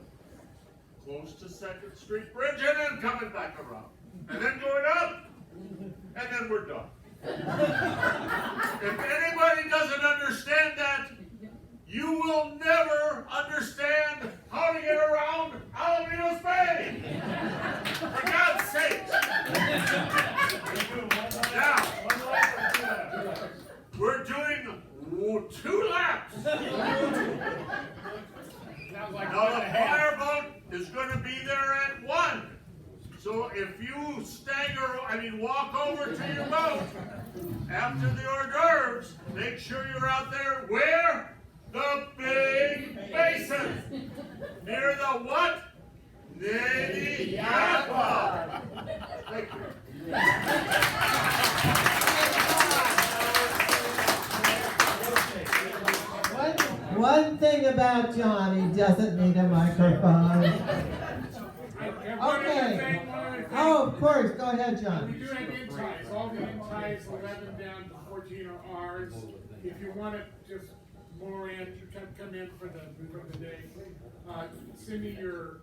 close to 2nd Street Bridge and then coming back around. And then going up, and then we're done. If anybody doesn't understand that, you will never understand how to get around Alamitos Bay. For God's sake. Now, we're doing 2 laps. Now the fireboat is going to be there at 1. So if you walk over to your boat after the hors d'oeuvres, make sure you're out there where? The big basin. Near the what? Navy Yacht Club. Thank you. One thing about John, he doesn't need a microphone. Okay. Oh, of course. Go ahead, John. We do have in ties. All the in ties, 11 down to 14 are ours. If you want to just more in, come in for the day. Send me your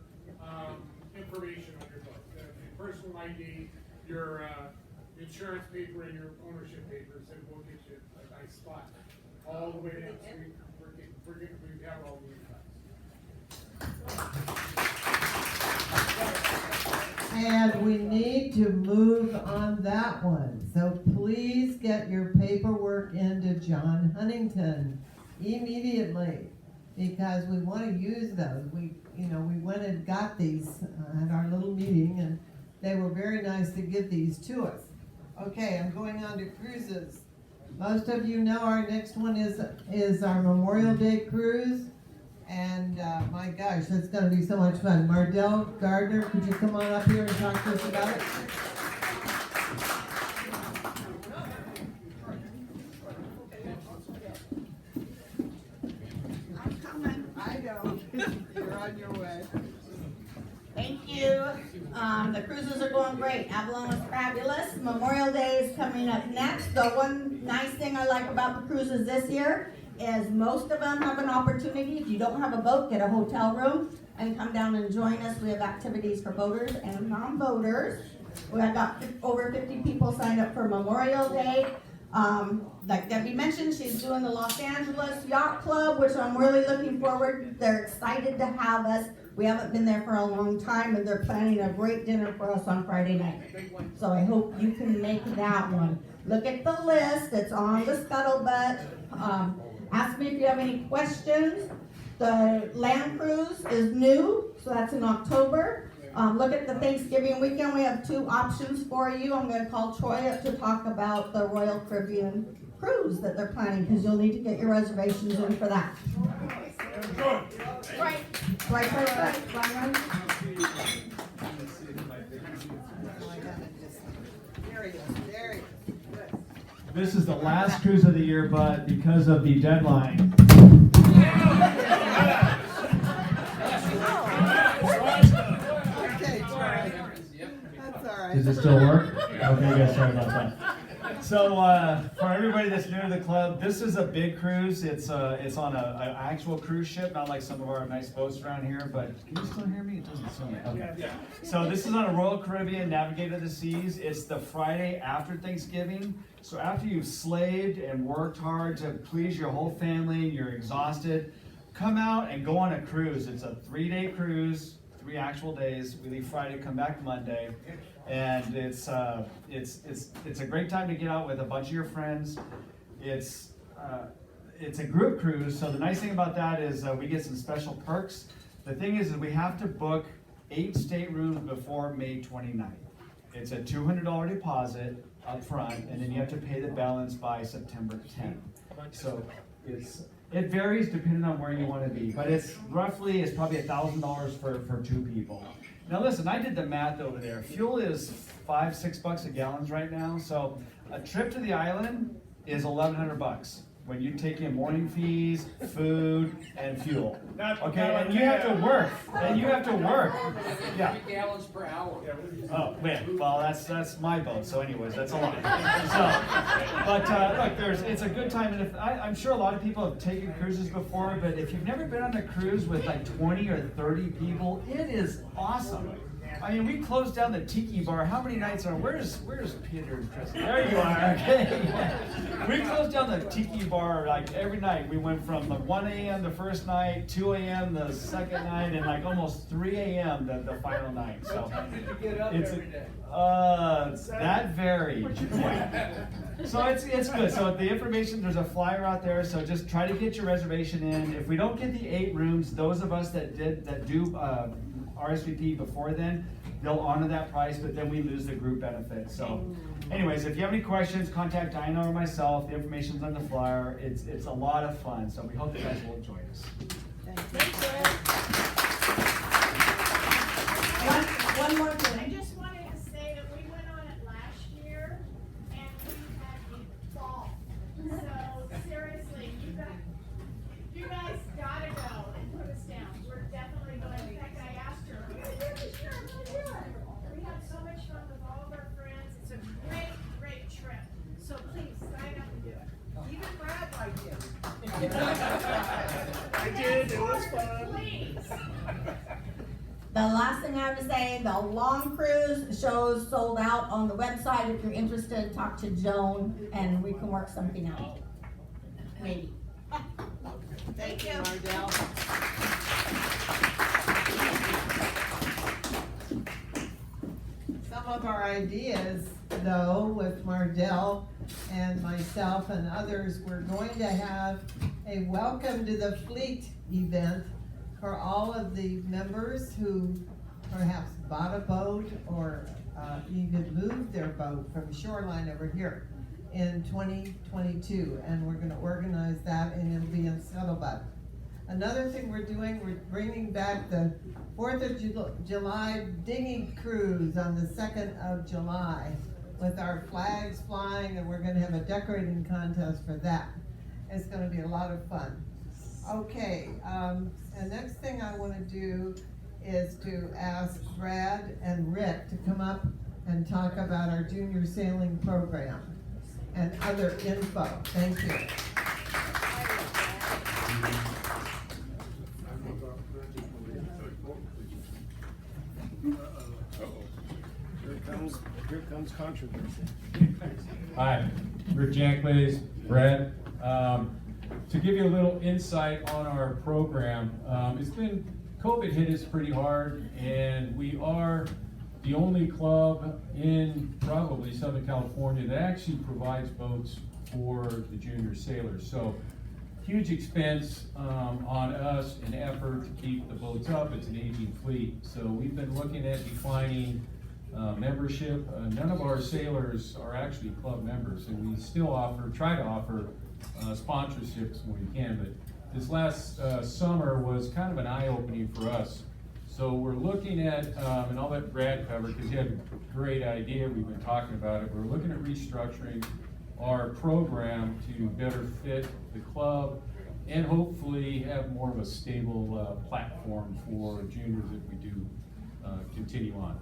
information on your book, your personal ID, your insurance paper, and your ownership papers, and we'll get you a nice spot all the way down. So we have all the in ties. And we need to move on that one. So please get your paperwork into John Huntington immediately, because we want to use those. We went and got these at our little meeting, and they were very nice to give these to us. Okay, I'm going on to cruises. Most of you know our next one is our Memorial Day cruise. And my gosh, that's going to be so much fun. Mardell Gardner, could you come on up here and talk to us about it? I'm coming. I know. You're on your way. Thank you. The cruises are going great. Avalon was fabulous. Memorial Day is coming up next. The one nice thing I like about the cruises this year is most of them have an opportunity. If you don't have a boat, get a hotel room and come down and join us. We have activities for boaters and non-boaters. We have got over 50 people signed up for Memorial Day. Like Debbie mentioned, she's doing the Los Angeles Yacht Club, which I'm really looking forward. They're excited to have us. We haven't been there for a long time, and they're planning a great dinner for us on Friday night. So I hope you can make that one. Look at the list. It's on the scuttlebutt. Ask me if you have any questions. The land cruise is new, so that's in October. Look at the Thanksgiving weekend. We have 2 options for you. I'm going to call Troy up to talk about the Royal Caribbean cruise that they're planning, because you'll need to get your reservations in for that. Right. This is the last cruise of the year, but because of the deadline. Okay, Troy. That's all right. Does it still work? Okay, guys, sorry about that. So for everybody that's new to the club, this is a big cruise. It's on an actual cruise ship, not like some of our nice boats around here. But can you still hear me? It doesn't sound like. Okay. Yeah. So this is on a Royal Caribbean Navigator of the Seas. It's the Friday after Thanksgiving. So after you've slaved and worked hard to please your whole family, you're exhausted, come out and go on a cruise. It's a 3-day cruise, 3 actual days. We leave Friday, come back Monday. And it's a great time to get out with a bunch of your friends. It's a group cruise, so the nice thing about that is we get some special perks. The thing is we have to book 8 staterooms before May 29th. It's a $200 deposit up front, and then you have to pay the balance by September 10th. So it varies depending on where you want to be, but it's probably $1,000 for 2 people. Now listen, I did the math over there. Fuel is $5-6 a gallon right now, so a trip to the island is $1,100. when you take in morning fees, food, and fuel. Not And you have to work. And you have to work. Yeah. 3 gallons per hour. Oh, man, well, that's my boat, so anyways, that's a lot. Look, it's a good time, and I'm sure a lot of people have taken cruises before, but if you've never been on a cruise with like 20 or 30 people, it is awesome. I mean, we closed down the Tiki Bar. How many nights are? Where's Peter and Tristan? There you are. Okay. We closed down the Tiki Bar like every night. We went from the 1 a.m. the first night, 2 a.m. the second night, and like almost 3 a.m. the final night. So What time did you get up it's every day? that varied. So it's good. So the information, there's a flyer out there. So just try to get your reservation in. If we don't get the 8 rooms, those of us that do RSVP before then, they'll honor that price, but then we lose the group benefit. So anyways, if you have any questions, contact Dinah or myself. The information's on the flyer. It's a lot of fun, so we hope you guys will join us. One more thing. I just wanted to say that we went on it last year and we had a ball. So seriously, you guys gotta go and put us down. We're definitely going. In fact, I asked her, "Are we gonna do this year? I'm gonna do it." We had so much fun with all of our friends. It's a great, great trip. So please sign up and do it. Even Brad liked it. I did, it was fun. Please. The last thing I have to say, the long cruise shows sold out on the website. If you're interested, talk to Joan and we can work something out. Maybe. Thank you, Mardell. Some of our ideas, though, with Mardell and myself and others, we're going to have a welcome to the fleet event for all of the members who perhaps bought a boat or even moved their boat from Shoreline over here in 2022, and we're going to organize that, and it'll be in Scuttlebutt. Another thing we're doing, we're bringing back the 4th of July dinghy cruise on the 2nd of July with our flags flying, and we're going to have a decorating contest for that. It's going to be a lot of fun. Okay, the next thing I want to do is to ask Brad and Rick to come up and talk about our junior sailing program and other info. Thank you. Here comes controversy. Hi, Rick Janklays, Brad. To give you a little insight on our program, COVID hit us pretty hard, and we are the only club in probably Southern California that actually provides boats for the junior sailors. So huge expense on us and effort to keep the boats up. It's an aging fleet. So we've been looking at declining membership. None of our sailors are actually club members, and we still try to offer sponsorships when we can, but this last summer was kind of an eye-opening for us. So we're looking at, and I'll let Brad cover because he had a great idea, we've been talking about it, we're looking at restructuring our program to better fit the club and hopefully have more of a stable platform for juniors if we do continue on.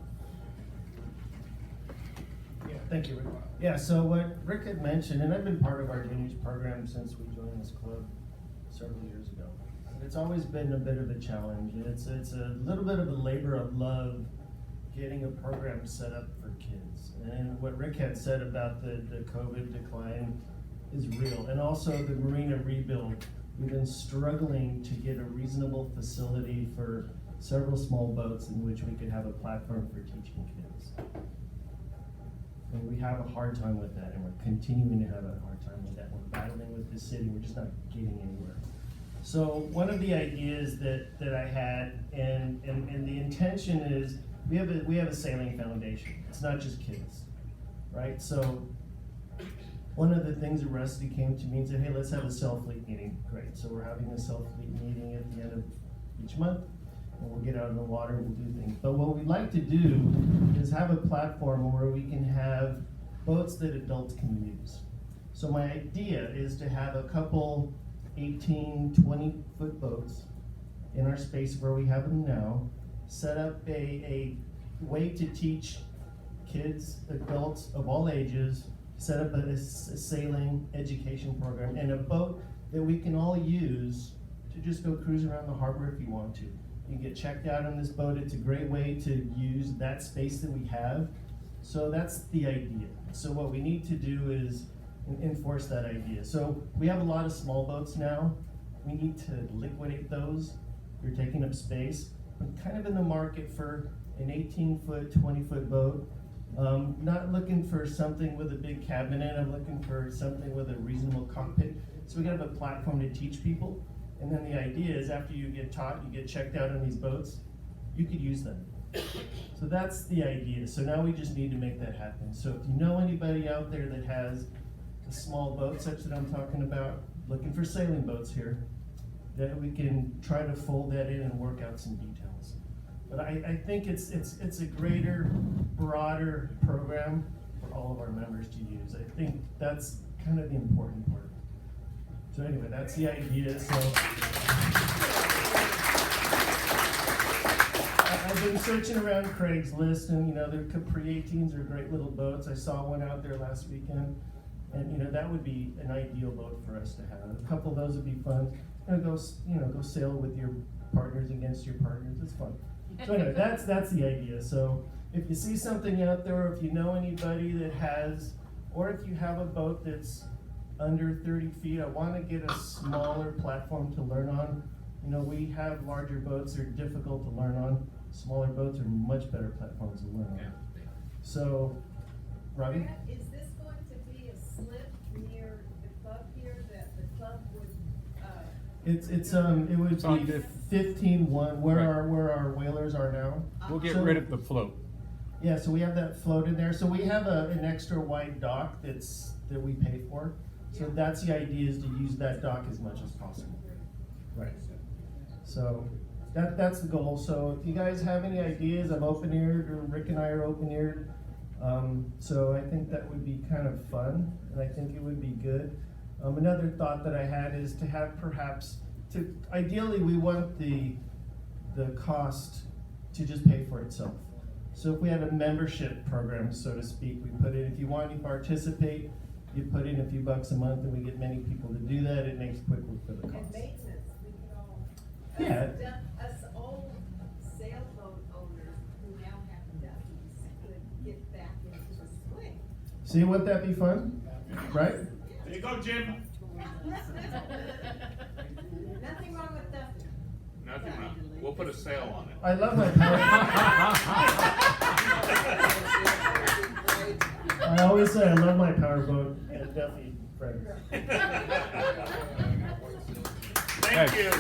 Yeah, thank you, Rick. Yeah, so what Rick had mentioned, and I've been part of our juniors program since we joined this club several years ago. And it's always been a bit of a challenge, and it's a little bit of a labor of love getting a program set up for kids. And what Rick had said about the COVID decline is real. And also the marina rebuild, we've been struggling to get a reasonable facility for several small boats in which we could have a platform for teaching kids. And we have a hard time with that, and we're continuing to have a hard time with that. We're battling with the city, we're just not getting anywhere. So one of the ideas that I had, and the intention is, we have a sailing foundation. It's not just kids, right? So one of the things that Rusty came to me and said, hey, let's have a Sail-Fleet meeting. Great, so we're having a Sail-Fleet meeting at the end of each month. And we'll get out on the water, we'll do things. But what we'd like to do is have a platform where we can have boats that adults can use. So my idea is to have a couple 18, 20-foot boats in our space where we have them now, set up a way to teach kids, adults of all ages, set up a sailing education program, and a boat that we can all use to just go cruise around the harbor if you want to. You can get checked out on this boat. It's a great way to use that space that we have. So that's the idea. So what we need to do is enforce that idea. So we have a lot of small boats now. We need to liquidate those. They're taking up space. I'm kind of in the market for an 18-foot, 20-foot boat. Not looking for something with a big cabinet. I'm looking for something with a reasonable cockpit. So we gotta have a platform to teach people. And then the idea is after you get taught, you get checked out on these boats, you could use them. So that's the idea. So now we just need to make that happen. So if you know anybody out there that has a small boat such that I'm talking about, looking for sailing boats here, that we can try to fold that in and work out some details. But I think it's a greater, broader program for all of our members to use. I think that's kind of the important part. So anyway, that's the idea. So I've been searching around Craigslist, and their Capri 18s are great little boats. I saw one out there last weekend, and that would be an ideal boat for us to have. A couple of those would be fun. Go sail with your partners against your partners. It's fun. So anyway, that's the idea. So if you see something out there, or if you know anybody that has, or if you have a boat that's under 30 feet, I want to get a smaller platform to learn on. We have larger boats that are difficult to learn on. Smaller boats are much better platforms to learn on. So, Robbie? Is this going to be a slip near the club here that the club would? It would be 15-1 where our whalers are now. We'll get rid of the float. Yeah, so we have that float in there. So we have an extra wide dock that we pay for. So that's the idea, is to use that dock as much as possible. Right. So that's the goal. So if you guys have any ideas, I'm open-eared, or Rick and I are open-eared. So I think that would be kind of fun, and I think it would be good. Another thought that I had is to have ideally we want the cost to just pay for itself. So if we have a membership program, so to speak, we put in, if you want to participate, you put in a few bucks a month, and we get many people to do that. It makes quick work for the cost. And maintenance, we can all. Yeah. Us old sailboat owners who now have Duffy's could get back into the swing. See, wouldn't that be fun? Right? There you go, Jim. Nothing wrong with Duffy. Nothing wrong. We'll put a sail on it. I love my power. I always say I love my powerboat and Duffy friends. Thank you.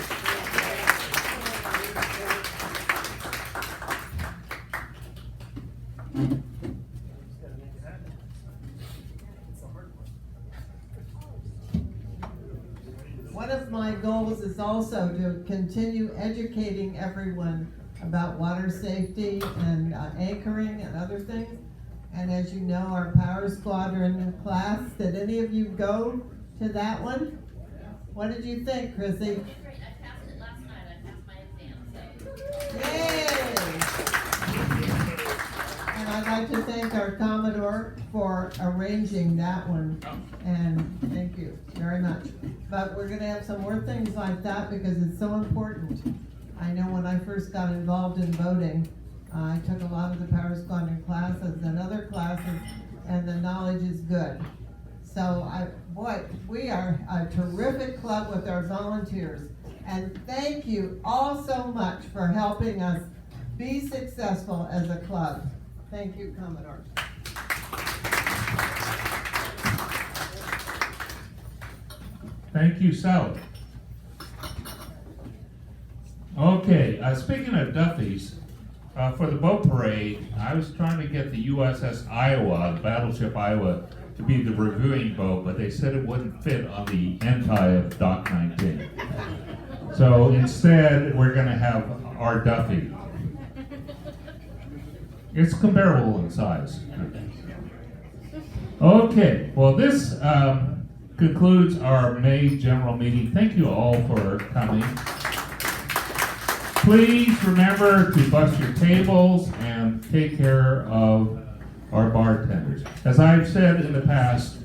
One of my goals is also to continue educating everyone about water safety and anchoring and other things. And as you know, our Power Squadron class, did any of you go to that one? What did you think, Chrissy? I passed it last night. I passed my exam. Yay! And I'd like to thank our Commodore for arranging that one. And thank you very much. But we're gonna have some more things like that because it's so important. I know when I first got involved in boating, I took a lot of the Power Squadron classes and other classes, and the knowledge is good. So we are a terrific club with our volunteers. And thank you all so much for helping us be successful as a club. Thank you, Commodore. Thank you, Sally. Okay, speaking of Duffy's, for the boat parade, I was trying to get the USS Iowa, the battleship Iowa, to be the reviewing boat, but they said it wouldn't fit on the end-tie of Dock 19. So instead, we're going to have our Duffy. It's comparable in size. Okay, well this concludes our May general meeting. Thank you all for coming. Please remember to bus your tables and take care of our bartenders. As I've said in the past,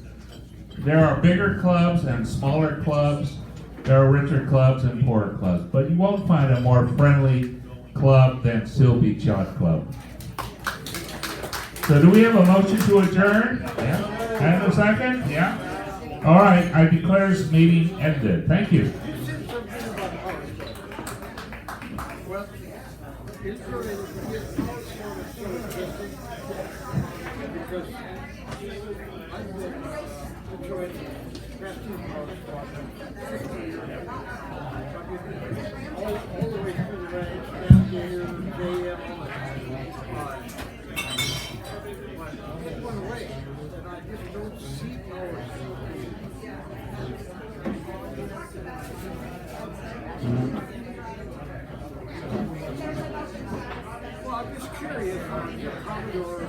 there are bigger clubs and smaller clubs. There are richer clubs and poorer clubs, but you won't find a more friendly club than Seal Beach Yacht Club. So do we have a motion to adjourn? Yeah. And a second? Yeah. All right, I declare this meeting ended. Thank you. Well, I'm just curious, Commodore,